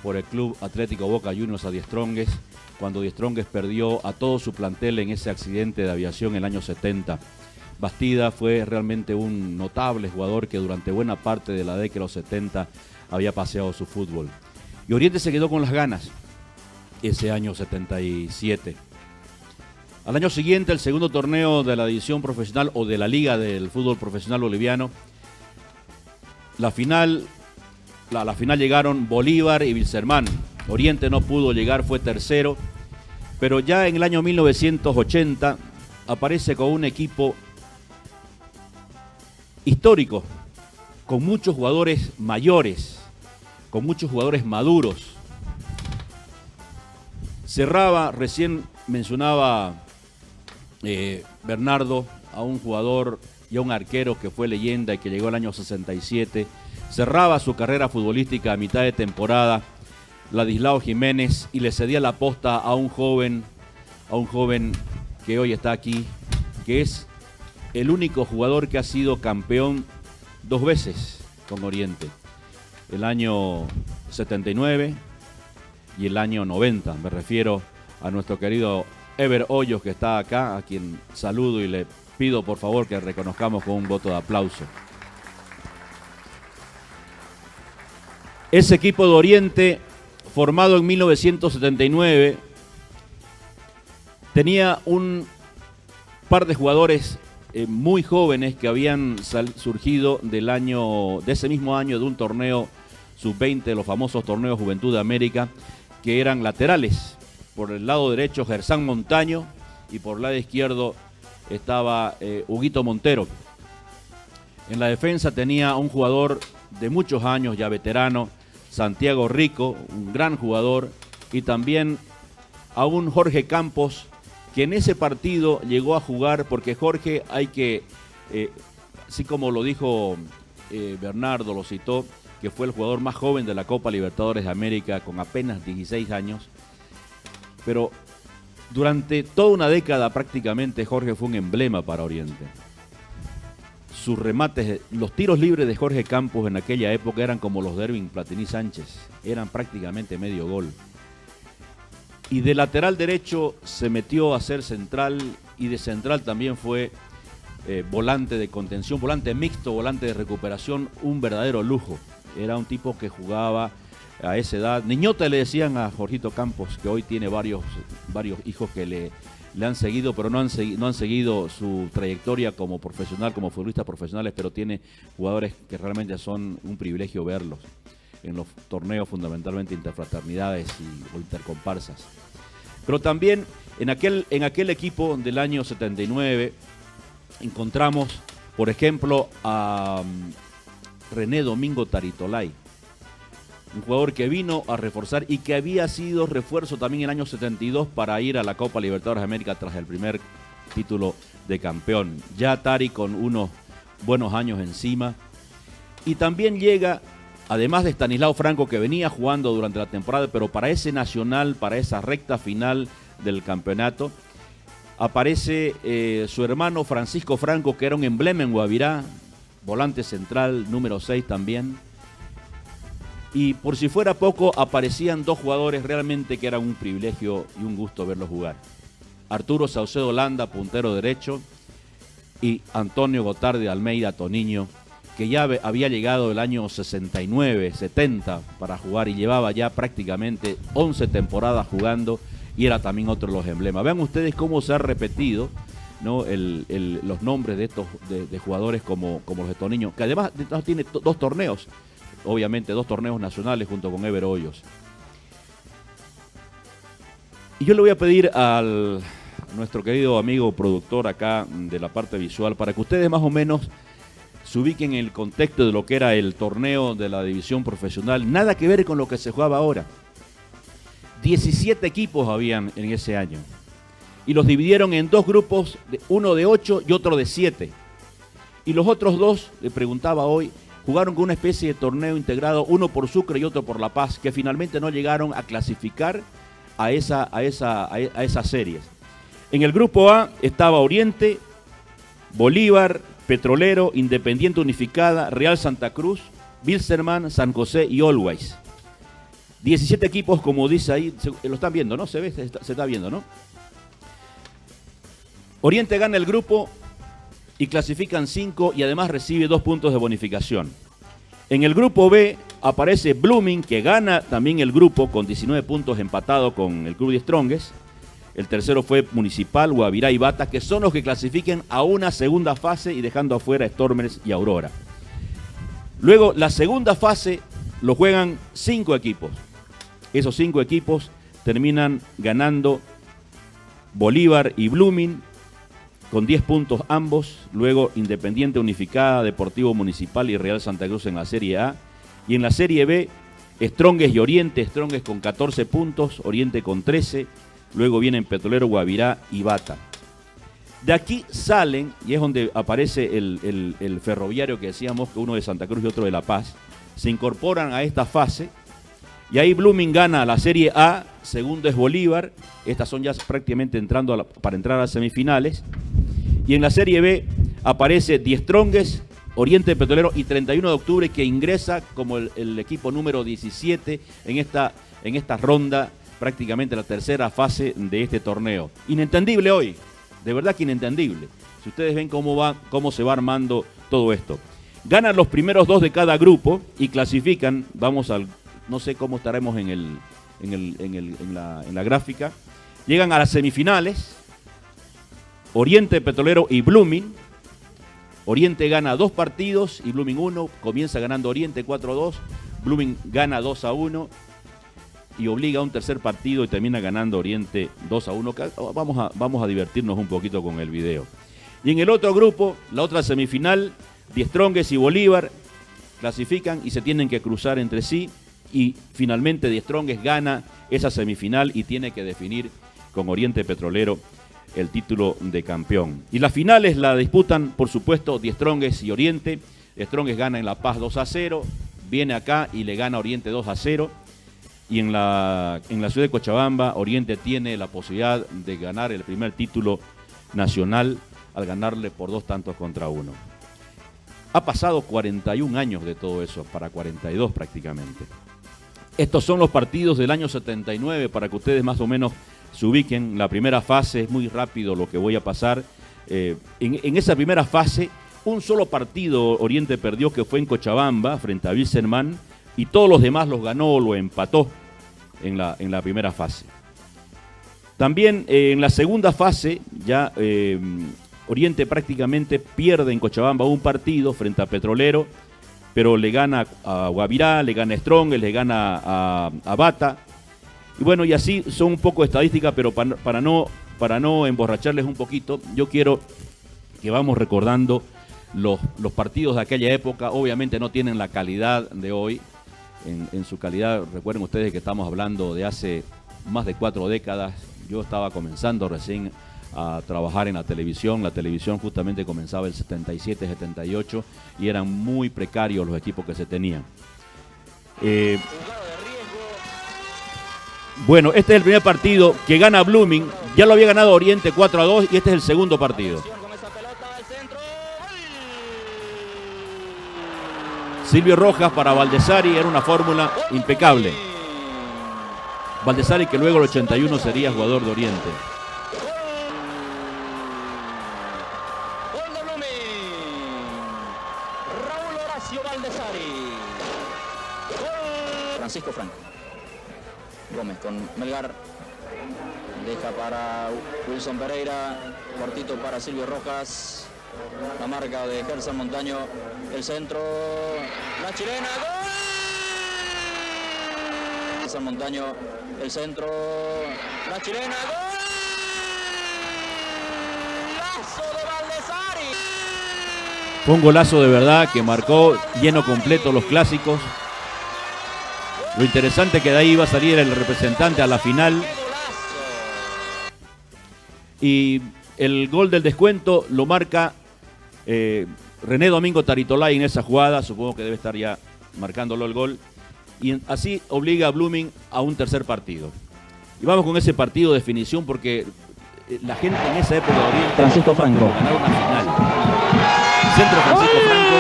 por el Club Atlético Boca Juniors a Die Strongest, cuando Die Strongest perdió a todo su plantel en ese accidente de aviación en el año 70. Bastida fue realmente un notable jugador que durante buena parte de la década de los 70 había paseado su fútbol. Y Oriente se quedó con las ganas ese año 77. Al año siguiente, el segundo torneo de la división profesional o de la Liga del Fútbol Profesional Boliviano, la final llegaron Bolívar y Wilstermann. Oriente no pudo llegar, fue tercero, pero ya en el año 1980 aparece con un equipo histórico, con muchos jugadores mayores, con muchos jugadores maduros. Cerraba, recién mencionaba Bernardo, a un jugador y a un arquero que fue leyenda y que llegó el año 67. Cerraba su carrera futbolística a mitad de temporada Ladislao Jiménez y le cedía la posta a un joven que hoy está aquí, que es el único jugador que ha sido campeón 2 veces con Oriente. El año 79 y el año 90. Me refiero a nuestro querido Ever Hoyos, que está acá, a quien saludo y le pido por favor que reconozcamos con un voto de aplauso. Ese equipo de Oriente, formado en 1979, tenía un par de jugadores muy jóvenes que habían surgido de ese mismo año de un torneo sub-20, los famosos torneos Juventud de América, que eran laterales. Por el lado derecho, Gersán Montaño, y por el lado izquierdo estaba Huguito Montero. En la defensa tenía un jugador de muchos años, ya veterano, Santiago Rico, un gran jugador, y también a un Jorge Campos, que en ese partido llegó a jugar, porque Jorge así como lo dijo Bernardo, lo citó, que fue el jugador más joven de la Copa Libertadores de América con apenas 16 años, pero durante toda una década prácticamente Jorge fue un emblema para Oriente. Sus remates, los tiros libres de Jorge Campos en aquella época eran como los de Ervin Platini Sánchez, eran prácticamente medio gol. Y de lateral derecho se metió a ser central, y de central también fue volante de contención, volante mixto, volante de recuperación, un verdadero lujo. Era un tipo que jugaba a esa edad. Niñota le decían a Jorgito Campos, que hoy tiene varios hijos que le han seguido, pero no han seguido su trayectoria como profesional, como futbolistas profesionales, pero tiene jugadores que realmente son un privilegio verlos en los torneos, fundamentalmente interfraternidades o intercomparsas. Pero también en aquel equipo del año 79 encontramos, por ejemplo, a René Domingo Taritolay, un jugador que vino a reforzar y que había sido refuerzo también en el año 72 para ir a la Copa Libertadores de América tras el primer título de campeón. Ya Tari con unos buenos años encima. Y también llega, además de Estanislao Franco, que venía jugando durante la temporada, pero para ese nacional, para esa recta final del campeonato, aparece su hermano Francisco Franco, que era un emblema en Guavirá, volante central, número 6 también. Y por si fuera poco, aparecían 2 jugadores realmente que eran un privilegio y un gusto verlos jugar. Arturo Saucedo Landa, puntero derecho, y Antonio Gotardi Almeida Toniño, que ya había llegado el año 69, 70 para jugar y llevaba ya prácticamente 11 temporadas jugando y era también otro de los emblemas. Vean ustedes cómo se ha repetido, ¿no? Los nombres de estos de jugadores como los de Toniño, que además tiene 2 torneos, obviamente 2 torneos nacionales junto con Ever Hoyos. Y yo le voy a pedir a nuestro querido amigo productor acá de la parte visual, para que ustedes más o menos se ubiquen en el contexto de lo que era el torneo de la división profesional, nada que ver con lo que se jugaba ahora. 17 equipos habían en ese año y los dividieron en 2 grupos, uno de 8 y otro de 7. Y los otros 2, le preguntaba hoy, jugaron con una especie de torneo integrado, uno por Sucre y otro por La Paz, que finalmente no llegaron a clasificar a esas series. En el grupo A estaba Oriente, Bolívar, Petrolero, Independiente Unificada, Real Santa Cruz, Wilstermann, San José y Always. 17 equipos, como dice ahí, lo están viendo, ¿no? Se ve, se está viendo, ¿no? Oriente gana el grupo y clasifican 5 y además recibe 2 puntos de bonificación. En el grupo B aparece Blooming, que gana también el grupo con 19 puntos empatado con el Club de Strongest. El tercero fue Municipal, Guavirá y Bata, que son los que clasifiquen a una segunda fase y dejando afuera a Stormers y Aurora. Luego, la segunda fase lo juegan 5 equipos. Esos 5 equipos terminan ganando Bolívar y Blooming con 10 puntos ambos. Luego, Independiente Unificada, Deportivo Municipal y Real Santa Cruz en la Serie A. Y en la Serie B, Strongest y Oriente. Strongest con 14 puntos, Oriente con 13. Luego vienen Petrolero, Guavirá y Bata. De aquí salen, y es donde aparece el ferroviario que decíamos, que uno de Santa Cruz y otro de La Paz, se incorporan a esta fase, y ahí Blooming gana la Serie A, segundo es Bolívar, estas son ya prácticamente entrando para entrar a las semifinales, y en la Serie B aparece Die Strongest, Oriente Petrolero y 31 de octubre, que ingresa como el equipo número 17 en esta ronda, prácticamente la tercera fase de este torneo. Inentendible hoy, de verdad que inentendible. Si ustedes ven cómo se va armando todo esto. Ganan los primeros 2 de cada grupo y clasifican, no sé cómo estaremos en la gráfica, llegan a las semifinales, Oriente Petrolero y Blooming. Oriente gana 2 partidos y Blooming 1, comienza ganando Oriente 4-2, Blooming gana 2-1, y obliga a un tercer partido y termina ganando Oriente 2-1. Vamos a divertirnos un poquito con el video. Y en el otro grupo, la otra semifinal, Die Strongest y Bolívar clasifican y se tienen que cruzar entre sí. Y finalmente Die Strongest gana esa semifinal y tiene que definir con Oriente Petrolero el título de campeón. Y las finales la disputan, por supuesto, Die Strongest y Oriente. Die Strongest gana en La Paz 2-0, viene acá y le gana a Oriente 2-0. Y en la ciudad de Cochabamba, Oriente tiene la posibilidad de ganar el primer título nacional al ganarle por 2-1. Ha pasado 41 años de todo eso, para 42 prácticamente. Estos son los partidos del año 79, para que ustedes más o menos se ubiquen. La primera fase, es muy rápido lo que voy a pasar. En esa primera fase, un solo partido Oriente perdió, que fue en Cochabamba, frente a Wilstermann, y todos los demás los ganó o lo empató en la primera fase. También en la segunda fase, ya Oriente prácticamente pierde en Cochabamba un partido frente a Petrolero, pero le gana a Guavirá, le gana a Strongest, le gana a Bata. Y bueno, y así son un poco de estadística, pero para no emborracharles un poquito, yo quiero que vamos recordando los partidos de aquella época. Obviamente no tienen la calidad de hoy. En su calidad, recuerden ustedes que estamos hablando de hace más de 4 décadas. Yo estaba comenzando recién a trabajar en la televisión. La televisión justamente comenzaba el 77, 78 y eran muy precarios los equipos que se tenían. Bueno, este es el primer partido que gana Blooming. Ya lo había ganado Oriente 4-2 y este es el segundo partido. Silvio Rojas para Baldessari, era una fórmula impecable. Baldessari, que luego el 81 sería jugador de Oriente. Raúl Horacio Baldessari. Francisco Franco. Gómez con Melgar. Deja para Wilson Pereira. Cortito para Silvio Rojas. La marca de Gerson Montaño, el centro, la chilena, ¡gol! Gerson Montaño, el centro, la chilena, ¡gol! ¡Lazo de Baldessari! Fue un golazo de verdad que marcó lleno completo los clásicos. Lo interesante que de ahí iba a salir el representante a la final. Y el gol del descuento lo marca René Domingo Taritolay en esa jugada, supongo que debe estar ya marcándolo el gol, y así obliga a Blooming a un tercer partido. Y vamos con ese partido de definición porque la gente en esa época de Oriente Francisco Franco. ganar una final. Centro Francisco Franco.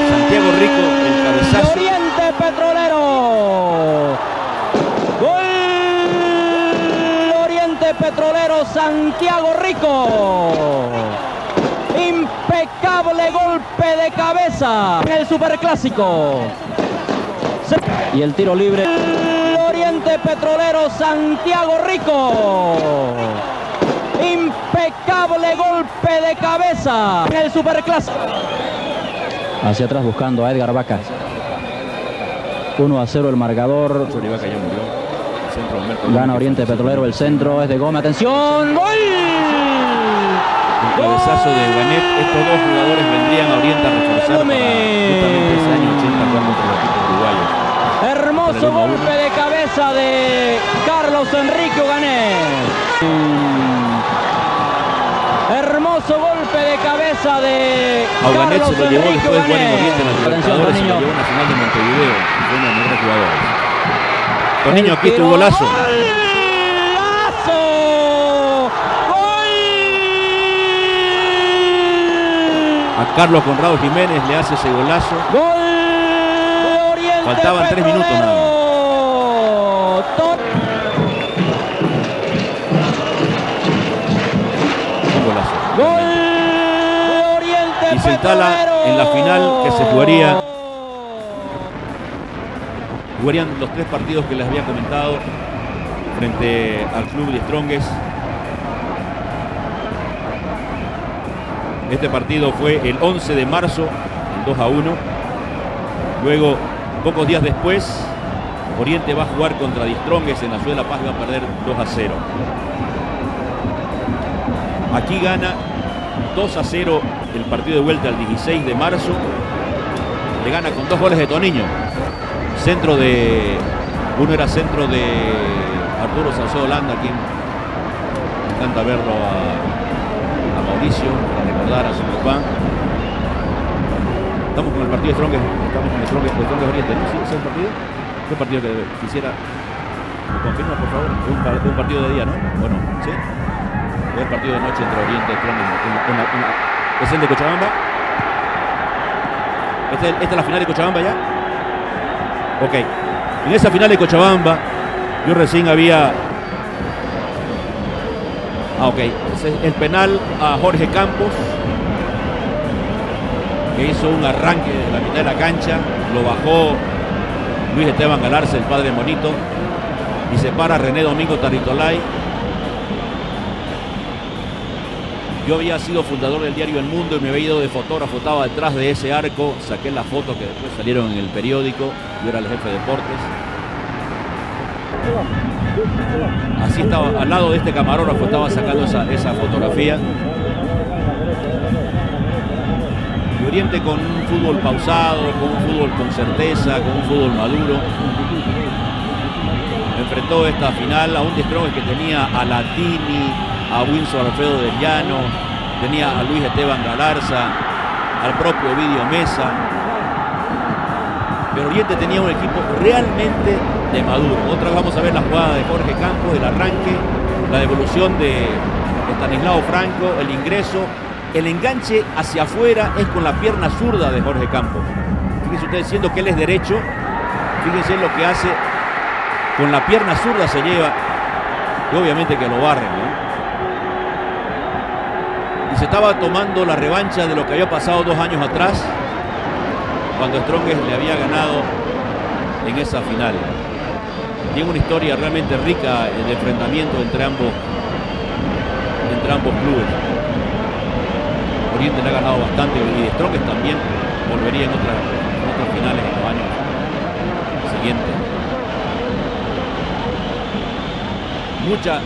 Santiago Rico, el cabezazo. Oriente Petrolero. Gol Oriente Petrolero, Santiago Rico. Impecable golpe de cabeza en el Superclásico. Y el tiro libre. Oriente Petrolero, Santiago Rico. Impecable golpe de cabeza en el Superclásico. Hacia atrás buscando a Edgar Vaca. 1-0 el marcador. Johnny Vaca ya murió. Centro, Gana Oriente Petrolero, el centro es de Gómez. ¡Atención! ¡Gol! Un cabezazo de Ganet. Estos dos jugadores vendrían a Oriente a reforzar para justamente ese año 80 contra los equipos uruguayos. Hermoso golpe de cabeza de Carlos Enrique Ganet. Hermoso golpe de cabeza de Auganet Carlos se lo llevó Enrique después de jugar en Ganet. Oriente en la Atención, Libertadores, se lo Toniño. llevó a Nacional de Montevideo, fue uno de los mejores jugadores. Toniño, aquí tu golazo. ¡Golazo! ¡Gol! A Carlos Conrado Jiménez le hace ese golazo. ¡Gol! Oriente Faltaban 3 minutos nada más. Un golazo. ¡Gol! Oriente Y se instala Petrolero. en la final que se jugarían los 3 partidos que les había comentado frente al club de Strongest. Este partido fue el 11 de marzo, el 2-1. Luego, pocos días después, Oriente va a jugar contra The Strongest en la Ciudad de La Paz y va a perder 2-0. Aquí gana 2-0 el partido de vuelta el 16 de marzo. Le gana con 2 goles de Toniño. Uno era centro de Arturo Salcedo Landa, quien me encanta verlo a Mauricio, para recordar a su papá. Estamos con el partido de Strongest, estamos con el Strongest Oriente, ¿no? ¿Sí? ¿Es el partido? ¿Qué partido que quisiera? ¿Me confirma, por favor? Un partido de día, ¿no? Bueno, ¿sí? Es el partido de noche entre Oriente y Strongest. ¿Es el de Cochabamba? ¿Esta es la final de Cochabamba ya? Ok. En esa final de Cochabamba, yo recién había... ok. Ese es el penal a Jorge Campos, que hizo un arranque de la mitad de la cancha, lo bajó Luis Esteban Galarza, el padre Monito, y se para René Domingo Taritolay. Yo había sido fundador del diario El Mundo y me había ido de fotógrafo, estaba detrás de ese arco, saqué las fotos que después salieron en el periódico, yo era el jefe de deportes. Así estaba, al lado de este camarógrafo estaba sacando esa fotografía. Y Oriente con un fútbol pausado, con un fútbol con certeza, con un fútbol maduro. Enfrentó esta final a un The Strongest que tenía a Latini, a Wilson Alfredo del Llano, tenía a Luis Esteban Galarza, al propio Ovidio Mesa. Pero Oriente tenía un equipo realmente de maduro. Otra vez vamos a ver la jugada de Jorge Campos, el arranque, la devolución de Estanislao Franco, el ingreso, el enganche hacia afuera es con la pierna zurda de Jorge Campos. Fíjense ustedes, siendo que él es derecho, fíjense lo que hace, con la pierna zurda se lleva, y obviamente que lo barren, ¿no? Y se estaba tomando la revancha de lo que había pasado 2 años atrás, cuando Strongest le había ganado en esa final. Tiene una historia realmente rica de enfrentamiento entre ambos clubes. Oriente le ha ganado bastante y Strongest también volvería en otras finales en los años siguientes.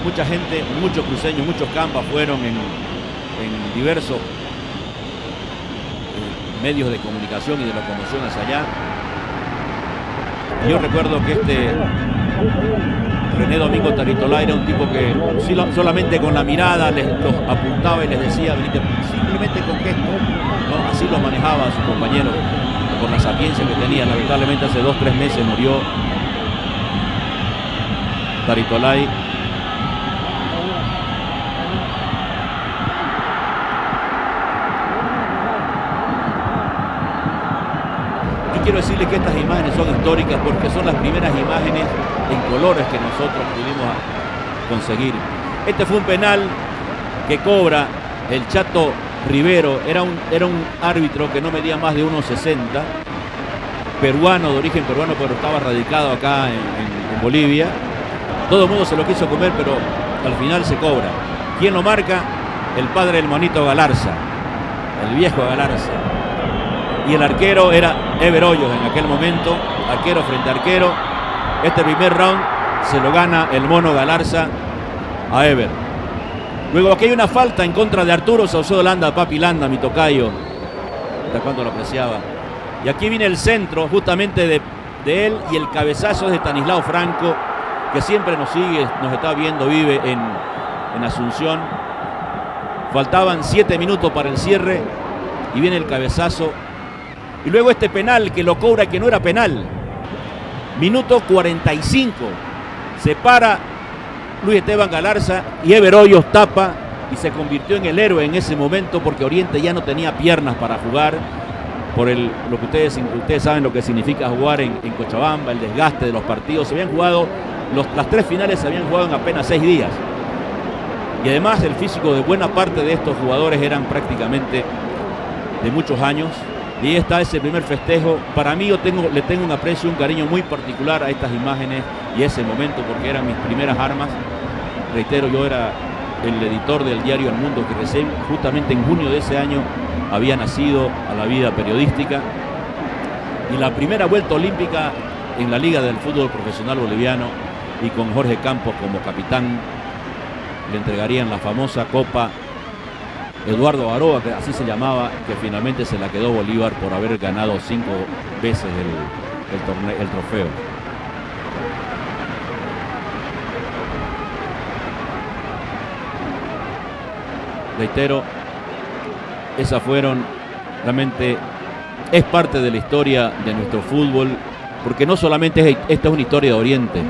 Mucha gente, muchos cruceños, muchos campas fueron en diversos medios de comunicación y de locomoción hacia allá. Yo recuerdo que René Domingo Taritolay era un tipo que solamente con la mirada los apuntaba y les decía, venite, simplemente con gesto, ¿no? Así los manejaba a sus compañeros, con la sapiencia que tenía. Lamentablemente hace 2-3 meses murió Taritolay. quiero decirle que estas imágenes son históricas porque son las primeras imágenes en colores que nosotros pudimos conseguir. Este fue un penal que cobra el Chato Rivero, era un árbitro que no medía más de 1,60, peruano, de origen peruano, pero estaba radicado acá en Bolivia. Todo el mundo se lo quiso comer, pero al final se cobra. ¿Quién lo marca? El padre del monito Galarza, el viejo Galarza. Y el arquero era Ever Hoyos en aquel momento, arquero frente a arquero. Este primer round se lo gana el mono Galarza a Ever. Luego aquí hay una falta en contra de Arturo Saucedo Landa, Papi Landa, mi tocayo. ¿Hasta cuánto lo apreciaba? Y aquí viene el centro justamente de él, y el cabezazo es de Stanislao Franco, que siempre nos sigue, nos está viendo, vive en Asunción. Faltaban 7 minutos para el cierre y viene el cabezazo. Y luego este penal que lo cobra, que no era penal. Minuto 45. Se para Luis Esteban Galarza y Ever Hoyos tapa y se convirtió en el héroe en ese momento, porque Oriente ya no tenía piernas para jugar por lo que ustedes saben lo que significa jugar en Cochabamba, el desgaste de los partidos. Se habían jugado, las 3 finales se habían jugado en apenas 6 días. Y además el físico de buena parte de estos jugadores eran prácticamente de muchos años. Y ahí está ese primer festejo. Para mí le tengo un aprecio, un cariño muy particular a estas imágenes y ese momento, porque eran mis primeras armas. Reitero, yo era el editor del diario El Mundo, que recién, justamente en junio de ese año, había nacido a la vida periodística. Y la primera vuelta olímpica en la Liga del Fútbol Profesional Boliviano, y con Jorge Campos como capitán, le entregarían la famosa Copa Eduardo Aroa, que así se llamaba, que finalmente se la quedó Bolívar por haber ganado 5 veces el trofeo. Reitero, esas fueron, realmente es parte de la historia de nuestro fútbol, porque no solamente esta es una historia de Oriente,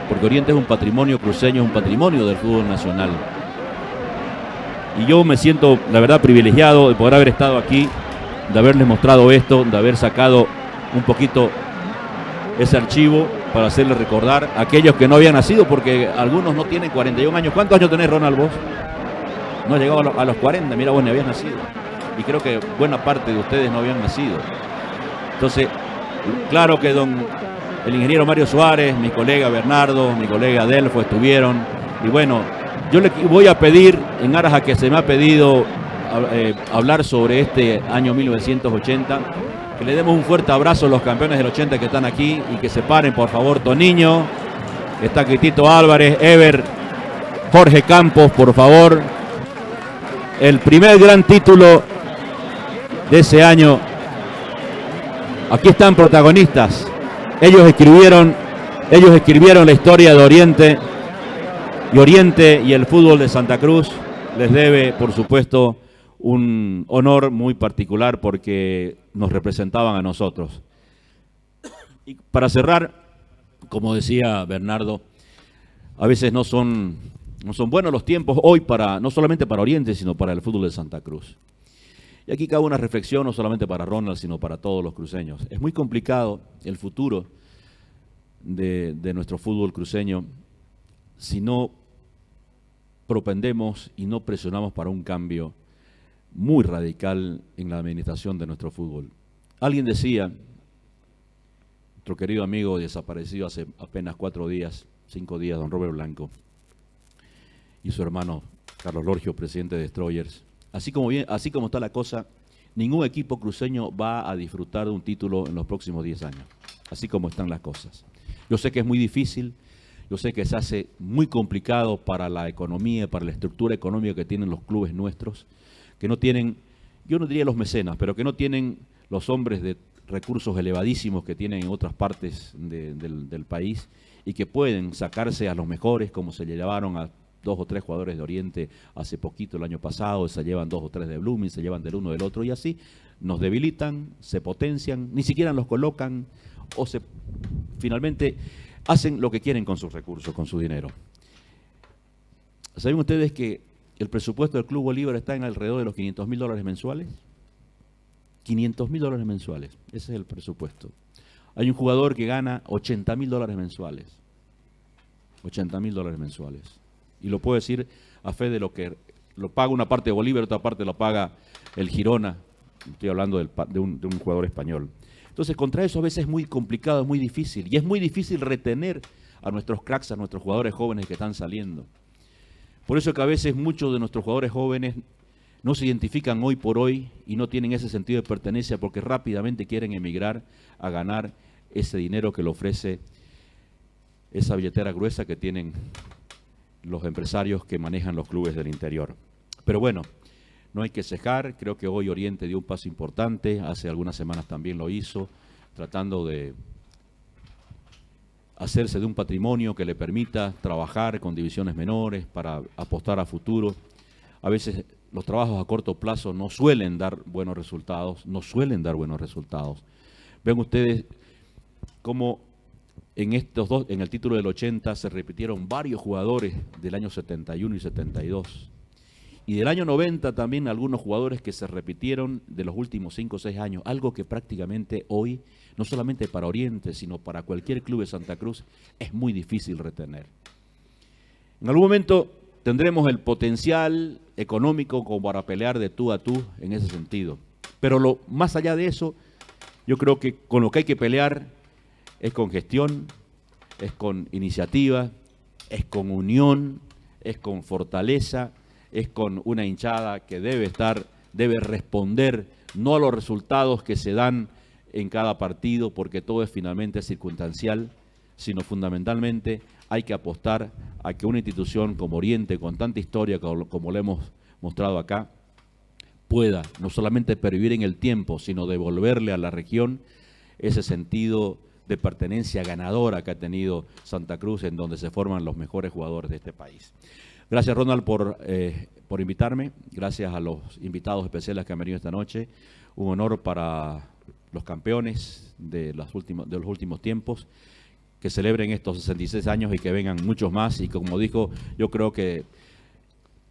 porque Oriente es un patrimonio cruceño, es un patrimonio del fútbol nacional. Y yo me siento, la verdad, privilegiado de poder haber estado aquí, de haberles mostrado esto, de haber sacado un poquito ese archivo para hacerles recordar a aquellos que no habían nacido, porque algunos no tienen 41 años. ¿Cuántos años tenés, Ronald, vos? No llegaba a los 40, mira, vos ni habías nacido. Y creo que buena parte de ustedes no habían nacido. Entonces, claro que el ingeniero Mario Suárez, mi colega Bernardo, mi colega Delfo estuvieron. Y bueno, yo le voy a pedir, en aras a que se me ha pedido hablar sobre este año 1980, que le demos un fuerte abrazo a los campeones del 80 que están aquí, y que se paren, por favor. Toniño, está aquí Tito Álvarez, Ever, Jorge Campos, por favor. El primer gran título de ese año. Aquí están protagonistas. Ellos escribieron la historia de Oriente, y Oriente y el fútbol de Santa Cruz les debe, por supuesto, un honor muy particular, porque nos representaban a nosotros. Y para cerrar, como decía Bernardo, a veces no son buenos los tiempos hoy, no solamente para Oriente, sino para el fútbol de Santa Cruz. Y aquí cabe una reflexión, no solamente para Ronald, sino para todos los cruceños. Es muy complicado el futuro de nuestro fútbol cruceño si no propendemos y no presionamos para un cambio muy radical en la administración de nuestro fútbol. Alguien decía, nuestro querido amigo desaparecido hace apenas 5 días, don Robert Blanco, y su hermano Carlos Lorgio, presidente de Destroyers, así como está la cosa, ningún equipo cruceño va a disfrutar de un título en los próximos 10 años, así como están las cosas. Yo sé que es muy difícil, yo sé que se hace muy complicado para la economía, para la estructura económica que tienen los clubes nuestros, que no tienen, yo no diría los mecenas, pero que no tienen los hombres de recursos elevadísimos que tienen en otras partes del país, y que pueden sacarse a los mejores, como se le llevaron a 2 o 3 jugadores de Oriente hace poquito, el año pasado, se llevan 2 o 3 de Blooming, se llevan del uno del otro, y así nos debilitan, se potencian, ni siquiera los colocan, o finalmente hacen lo que quieren con sus recursos, con su dinero. ¿Saben ustedes que el presupuesto del Club Bolívar está en alrededor de los $500.000 mensuales? $500.000 mensuales. Ese es el presupuesto. Hay un jugador que gana $80.000 mensuales. $80.000 mensuales. Y lo puedo decir a fe de lo que lo paga una parte de Bolívar, otra parte lo paga el Girona. Estoy hablando de un jugador español. Entonces, contra eso a veces es muy complicado, es muy difícil. Y es muy difícil retener a nuestros cracks, a nuestros jugadores jóvenes que están saliendo. Por eso que a veces muchos de nuestros jugadores jóvenes no se identifican hoy por hoy y no tienen ese sentido de pertenencia porque rápidamente quieren emigrar a ganar ese dinero que le ofrece esa billetera gruesa que tienen los empresarios que manejan los clubes del interior. Pero bueno, no hay que cejar, creo que hoy Oriente dio un paso importante, hace algunas semanas también lo hizo, tratando de hacerse de un patrimonio que le permita trabajar con divisiones menores para apostar a futuro. A veces los trabajos a corto plazo no suelen dar buenos resultados, Ven ustedes cómo en el título del 80 se repitieron varios jugadores del año 71 y 72. Y del año 90 también algunos jugadores que se repitieron de los últimos 5 o 6 años, algo que prácticamente hoy, no solamente para Oriente, sino para cualquier club de Santa Cruz, es muy difícil retener. En algún momento tendremos el potencial económico como para pelear de tú a tú en ese sentido. Pero más allá de eso, yo creo que con lo que hay que pelear es con gestión, es con iniciativa, es con unión, es con fortaleza, es con una hinchada que debe responder no a los resultados que se dan en cada partido, porque todo es finalmente circunstancial, sino fundamentalmente hay que apostar a que una institución como Oriente, con tanta historia como lo hemos mostrado acá, pueda no solamente pervivir en el tiempo, sino devolverle a la región ese sentido de pertenencia ganadora que ha tenido Santa Cruz, en donde se forman los mejores jugadores de este país. Gracias, Ronald, por invitarme. Gracias a los invitados especiales que han venido esta noche. Un honor para los campeones de los últimos tiempos, que celebren estos 66 años y que vengan muchos más. Y como dijo, yo creo que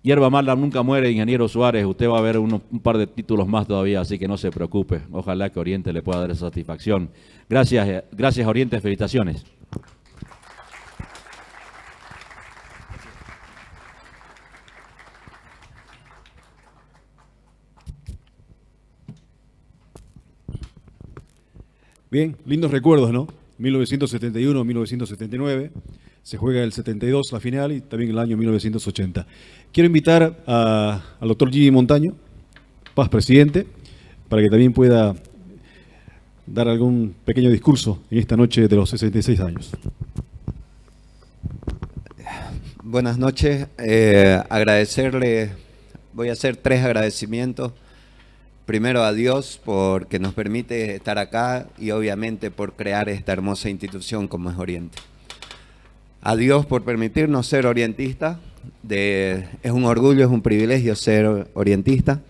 hierba mala nunca muere, ingeniero Suárez. Usted va a ver un par de títulos más todavía, así que no se preocupe. Ojalá que Oriente le pueda dar esa satisfacción. Gracias Oriente, felicitaciones. Bien, lindos recuerdos, ¿no? 1971, 1979, se juega el 72 la final y también el año 1980. Quiero invitar al doctor Jimmy Montaño, Paz presidente, para que también pueda dar algún pequeño discurso en esta noche de los 66 años. Buenas noches, agradecerle, voy a hacer 3 agradecimientos. Primero a Dios porque nos permite estar acá y obviamente por crear esta hermosa institución como es Oriente. A Dios por permitirnos ser orientistas, es un orgullo, es un privilegio ser orientista.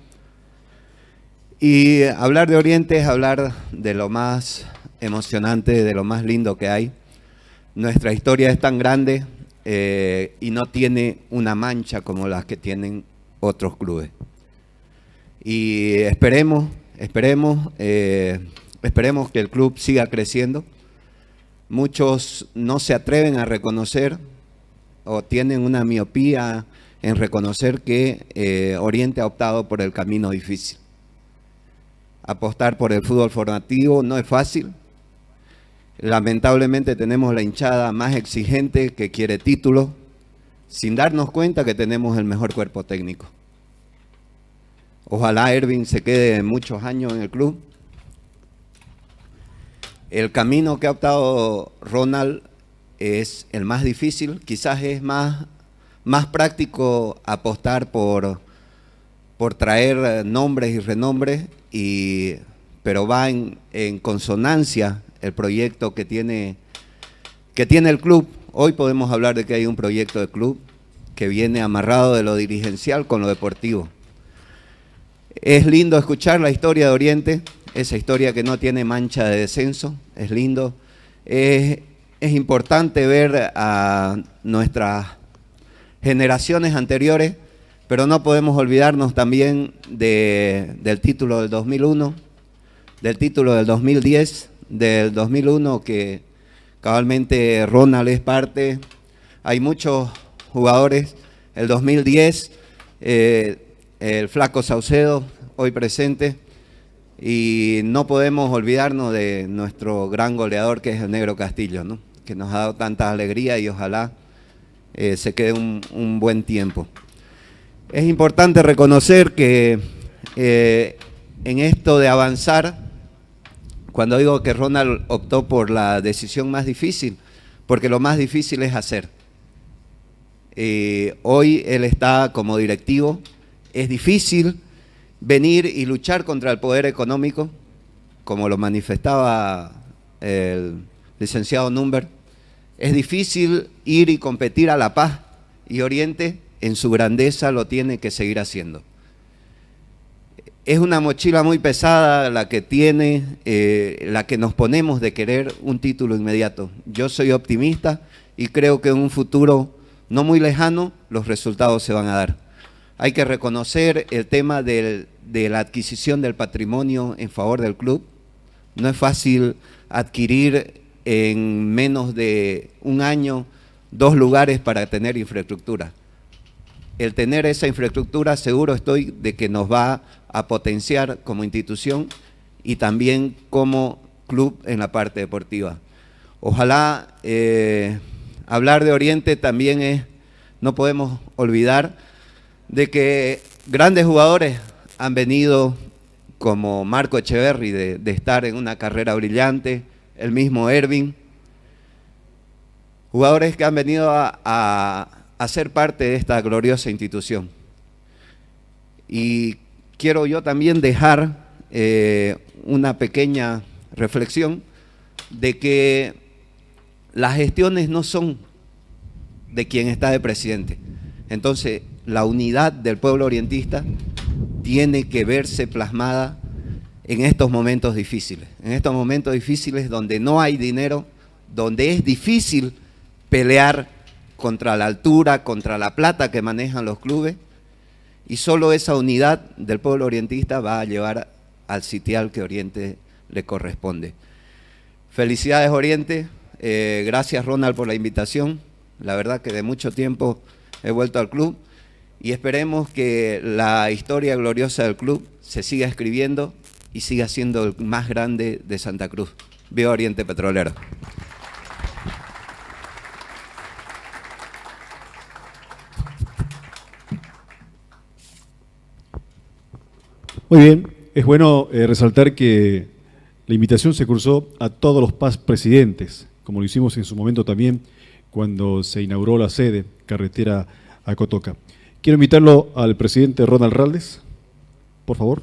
Y hablar de Oriente es hablar de lo más emocionante, de lo más lindo que hay. Nuestra historia es tan grande y no tiene una mancha como las que tienen otros clubes. Y esperemos que el club siga creciendo. Muchos no se atreven a reconocer o tienen una miopía en reconocer que Oriente ha optado por el camino difícil. Apostar por el fútbol formativo no es fácil. Lamentablemente tenemos la hinchada más exigente que quiere títulos, sin darnos cuenta que tenemos el mejor cuerpo técnico. Ojalá Ervin se quede muchos años en el club. El camino que ha optado Ronald es el más difícil. Quizás es más práctico apostar por traer nombres y renombres, pero va en consonancia el proyecto que tiene el club. Hoy podemos hablar de que hay un proyecto de club que viene amarrado de lo dirigencial con lo deportivo. Es lindo escuchar la historia de Oriente, esa historia que no tiene mancha de descenso, es lindo. Es importante ver a nuestras generaciones anteriores, pero no podemos olvidarnos también del título del 2001, del título del 2010, del 2001, que cabalmente Ronald es parte. Hay muchos jugadores. El 2010, el Flaco Saucedo, hoy presente. Y no podemos olvidarnos de nuestro gran goleador, que es el Negro Castillo, ¿no? Que nos ha dado tanta alegría y ojalá se quede un buen tiempo. Es importante reconocer que en esto de avanzar, cuando digo que Ronald optó por la decisión más difícil, porque lo más difícil es hacer. Hoy él está como directivo. Es difícil venir y luchar contra el poder económico, como lo manifestaba el licenciado Number. Es difícil ir y competir a La Paz, y Oriente en su grandeza lo tiene que seguir haciendo. Es una mochila muy pesada la que tiene, la que nos ponemos de querer un título inmediato. Yo soy optimista y creo que en un futuro no muy lejano los resultados se van a dar. Hay que reconocer el tema de la adquisición del patrimonio en favor del club. No es fácil adquirir en menos de un año 2 lugares para tener infraestructura. El tener esa infraestructura, seguro estoy de que nos va a potenciar como institución y también como club en la parte deportiva. Ojalá hablar de Oriente también es, no podemos olvidar de que grandes jugadores han venido, como Marco Echeverri, de estar en una carrera brillante, el mismo Ervin, jugadores que han venido a ser parte de esta gloriosa institución. Y quiero yo también dejar una pequeña reflexión de que las gestiones no son de quien está de presidente. Entonces, la unidad del pueblo orientista tiene que verse plasmada en estos momentos difíciles. En estos momentos difíciles donde no hay dinero, donde es difícil pelear contra la altura, contra la plata que manejan los clubes, y solo esa unidad del pueblo orientista va a llevar al sitial que Oriente le corresponde. Felicidades, Oriente. Gracias, Ronald, por la invitación. La verdad que de mucho tiempo he vuelto al club y esperemos que la historia gloriosa del club se siga escribiendo y siga siendo el más grande de Santa Cruz. Viva Oriente Petrolero. Muy bien, es bueno resaltar que la invitación se cursó a todos los PAS presidentes, como lo hicimos en su momento también cuando se inauguró la sede, carretera a Cotoca. Quiero invitarlo al presidente Ronald Raldes, por favor.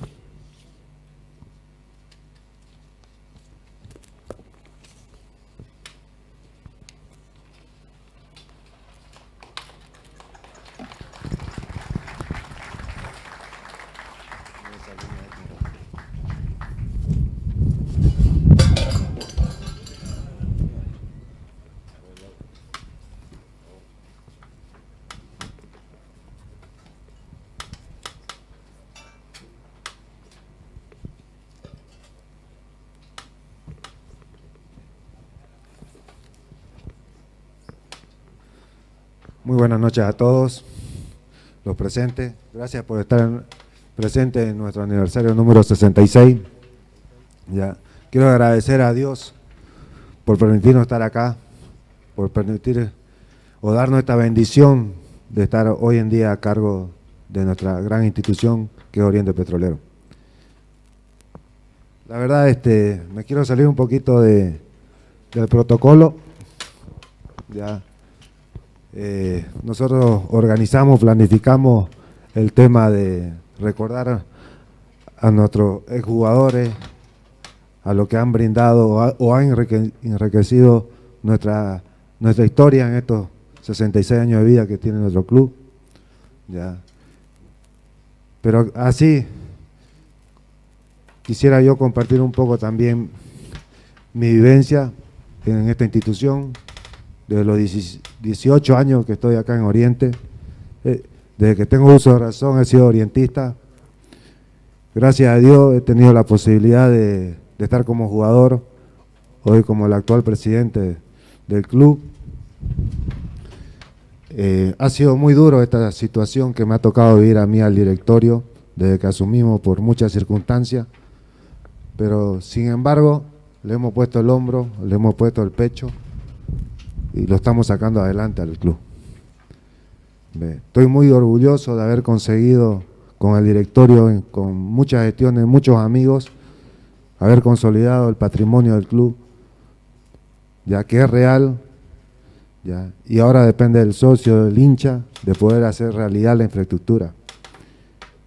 Muy buenas noches a todos los presentes. Gracias por estar presentes en nuestro aniversario número 66. Ya. Quiero agradecer a Dios por permitirnos estar acá, por permitir o darnos esta bendición de estar hoy en día a cargo de nuestra gran institución que es Oriente Petrolero. La verdad, me quiero salir un poquito del protocolo. Ya. Nosotros organizamos, planificamos el tema de recordar a nuestros exjugadores, a lo que han brindado o han enriquecido nuestra historia en estos 66 años de vida que tiene nuestro club. Ya. Pero así quisiera yo compartir un poco también mi vivencia en esta institución. Desde los 18 años que estoy acá en Oriente, desde que tengo uso de razón he sido orientista. Gracias a Dios he tenido la posibilidad de de estar como jugador, hoy como el actual presidente del club. Ha sido muy duro esta situación que me ha tocado vivir a mí al directorio desde que asumimos por muchas circunstancias, pero sin embargo le hemos puesto el hombro, le hemos puesto el pecho y lo estamos sacando adelante al club. Estoy muy orgulloso de haber conseguido con el directorio, con muchas gestiones, muchos amigos, haber consolidado el patrimonio del club, ya que es real, ya, y ahora depende del socio, del hincha, de poder hacer realidad la infraestructura.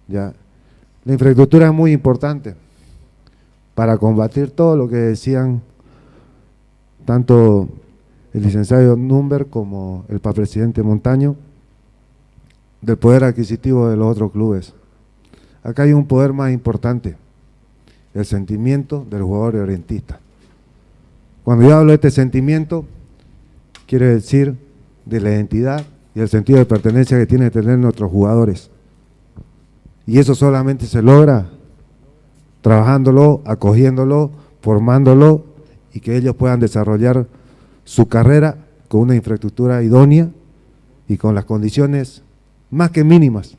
Ya. La infraestructura es muy importante para combatir todo lo que decían tanto el licenciado Number como el presidente Montaño, del poder adquisitivo de los otros clubes. Acá hay un poder más importante, el sentimiento del jugador orientista. Cuando yo hablo de este sentimiento, quiere decir de la identidad y el sentido de pertenencia que tienen que tener nuestros jugadores. Y eso solamente se logra trabajándolo, acogiéndolo, formándolo y que ellos puedan desarrollar su carrera con una infraestructura idónea y con las condiciones más que mínimas,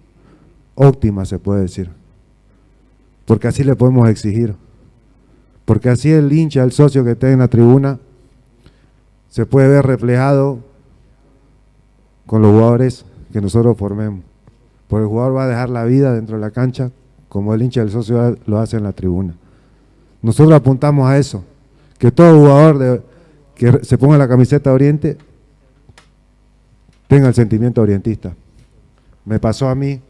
óptimas se puede decir. Porque así le podemos exigir. Porque así el hincha, el socio que esté en la tribuna, se puede ver reflejado con los jugadores que nosotros formemos. Porque el jugador va a dejar la vida dentro de la cancha como el hincha del socio lo hace en la tribuna. Nosotros apuntamos a eso, que todo jugador que se ponga la camiseta de Oriente tenga el sentimiento orientista. Me pasó a mí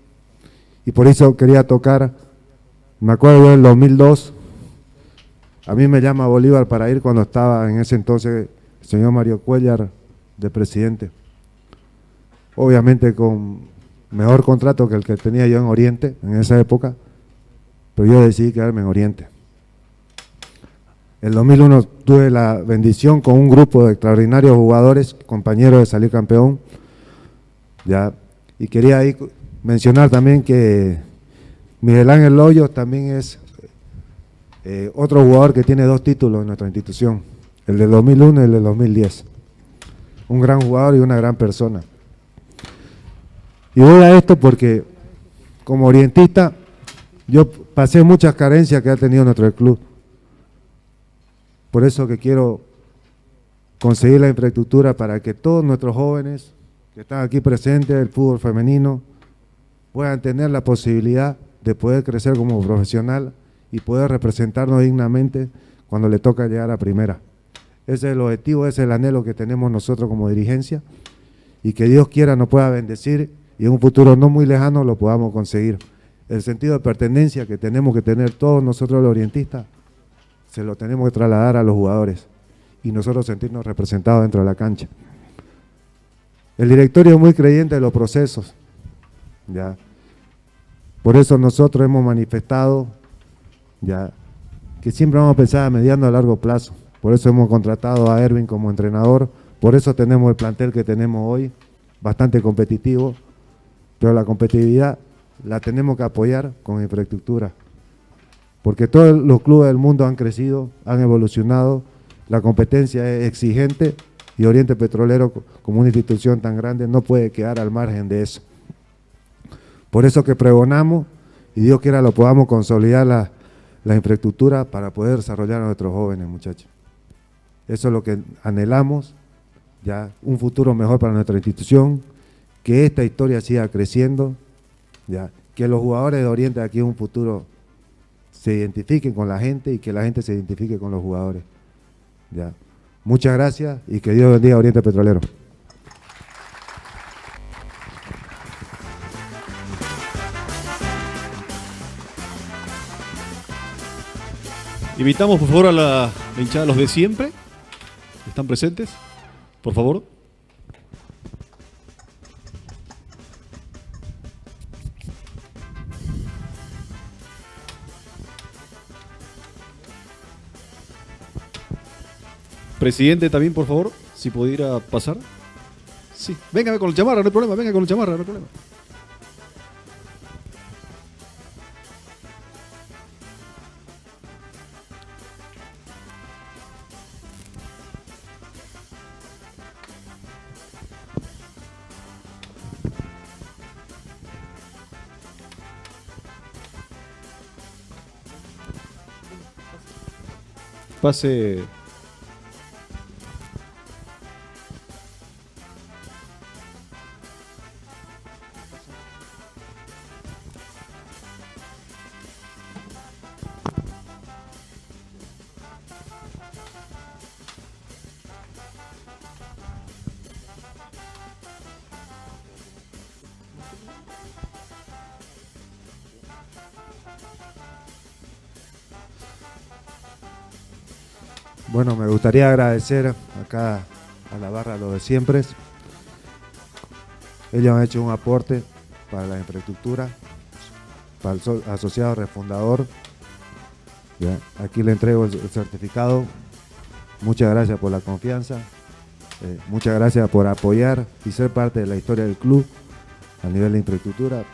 y por eso quería tocar, me acuerdo yo en el 2002, a mí me llama Bolívar para ir cuando estaba en ese entonces el señor Mario Cuellar de presidente, obviamente con mejor contrato que el que tenía yo en Oriente en esa época, pero yo decidí quedarme en Oriente. En el 2001 tuve la bendición con un grupo de extraordinarios jugadores, compañeros de salir campeón, ya, y quería ahí mencionar también que Miguel Ángel Hoyos también es otro jugador que tiene 2 títulos en nuestra institución, el del 2001 y el del 2010. Un gran jugador y una gran persona. Y voy a esto porque como orientista yo pasé muchas carencias que ha tenido nuestro club. Por eso que quiero conseguir la infraestructura para que todos nuestros jóvenes que están aquí presentes del fútbol femenino puedan tener la posibilidad de poder crecer como profesional y poder representarnos dignamente cuando le toca llegar a primera. Ese es el objetivo, ese es el anhelo que tenemos nosotros como dirigencia y que Dios quiera nos pueda bendecir y en un futuro no muy lejano lo podamos conseguir. El sentido de pertenencia que tenemos que tener todos nosotros los orientistas se lo tenemos que trasladar a los jugadores y nosotros sentirnos representados dentro de la cancha. El directorio es muy creyente de los procesos, ¿ya? Por eso nosotros hemos manifestado, ¿ya?, que siempre vamos a pensar a mediano a largo plazo. Por eso hemos contratado a Erwin como entrenador, por eso tenemos el plantel que tenemos hoy, bastante competitivo, pero la competitividad la tenemos que apoyar con infraestructura, porque todos los clubes del mundo han crecido, han evolucionado, la competencia es exigente y Oriente Petrolero, como una institución tan grande, no puede quedar al margen de eso. Por eso que pregonamos, y Dios quiera lo podamos consolidar la infraestructura para poder desarrollar a nuestros jóvenes, muchachos. Eso es lo que anhelamos, ya un futuro mejor para nuestra institución, que esta historia siga creciendo, ya que los jugadores de Oriente aquí en un futuro se identifiquen con la gente y que la gente se identifique con los jugadores. Ya. Muchas gracias y que Dios bendiga a Oriente Petrolero. Invitamos por favor a la hinchada, los de siempre, ¿están presentes? Por favor. Presidente también, por favor, si pudiera pasar. Sí, venga con el chamarra, no hay problema, venga con el chamarra, no hay problema. pase. Bueno, me gustaría agradecer acá a la barra Los de Siempre. Ellos han hecho un aporte para la infraestructura, para el asociado refundador. ¿Ya? Aquí le entrego el certificado. Muchas gracias por la confianza. Muchas gracias por apoyar y ser parte de la historia del club a nivel de infraestructura.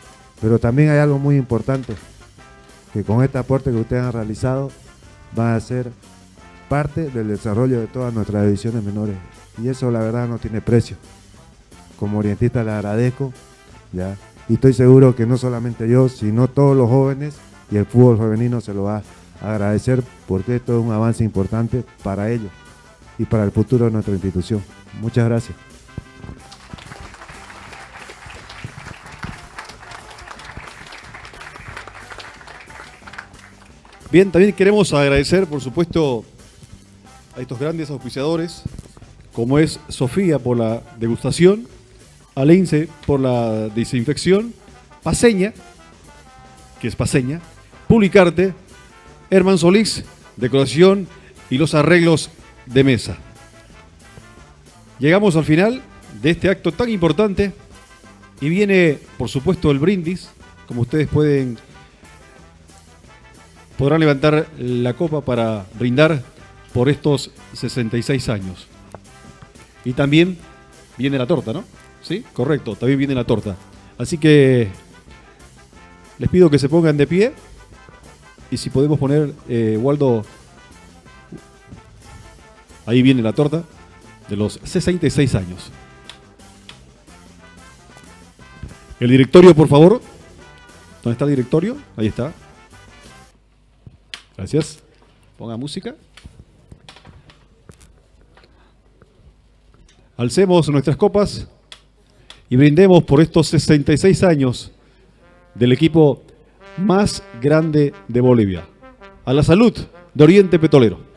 Pero también hay algo muy importante, que con este aporte que ustedes han realizado van a ser parte del desarrollo de todas nuestras divisiones menores, y eso la verdad no tiene precio. Como orientista le agradezco, ¿ya? Y estoy seguro que no solamente yo, sino todos los jóvenes y el fútbol femenino se lo va a agradecer, porque esto es un avance importante para ellos y para el futuro de nuestra institución. Muchas gracias. Bien, también queremos agradecer, por supuesto, a estos grandes auspiciadores, como es Sofía por la degustación, Alense por la desinfección, Paseña, que es Paseña, Publicarte, Herman Solís, decoración y los arreglos de mesa. Llegamos al final de este acto tan importante y viene, por supuesto, el brindis. Como ustedes podrán levantar la copa para brindar por estos 66 años. Y también viene la torta, ¿no? Sí, correcto, también viene la torta. Así que les pido que se pongan de pie y si podemos poner, Waldo, ahí viene la torta de los 66 años. El directorio, por favor. ¿Dónde está el directorio? Ahí está. Gracias. Ponga música. Alcemos nuestras copas y brindemos por estos 66 años del equipo más grande de Bolivia. A la salud de Oriente Petrolero.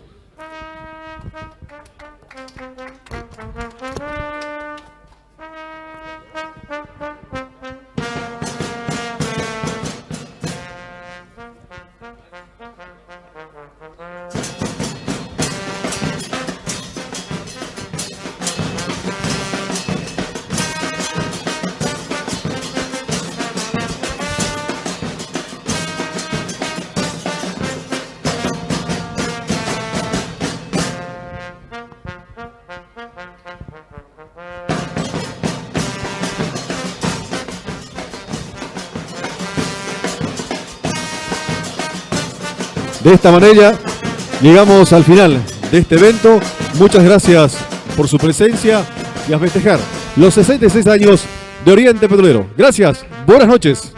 De esta manera llegamos al final de este evento. Muchas gracias por su presencia y a festejar los 66 años de Oriente Petrolero. Gracias, buenas noches.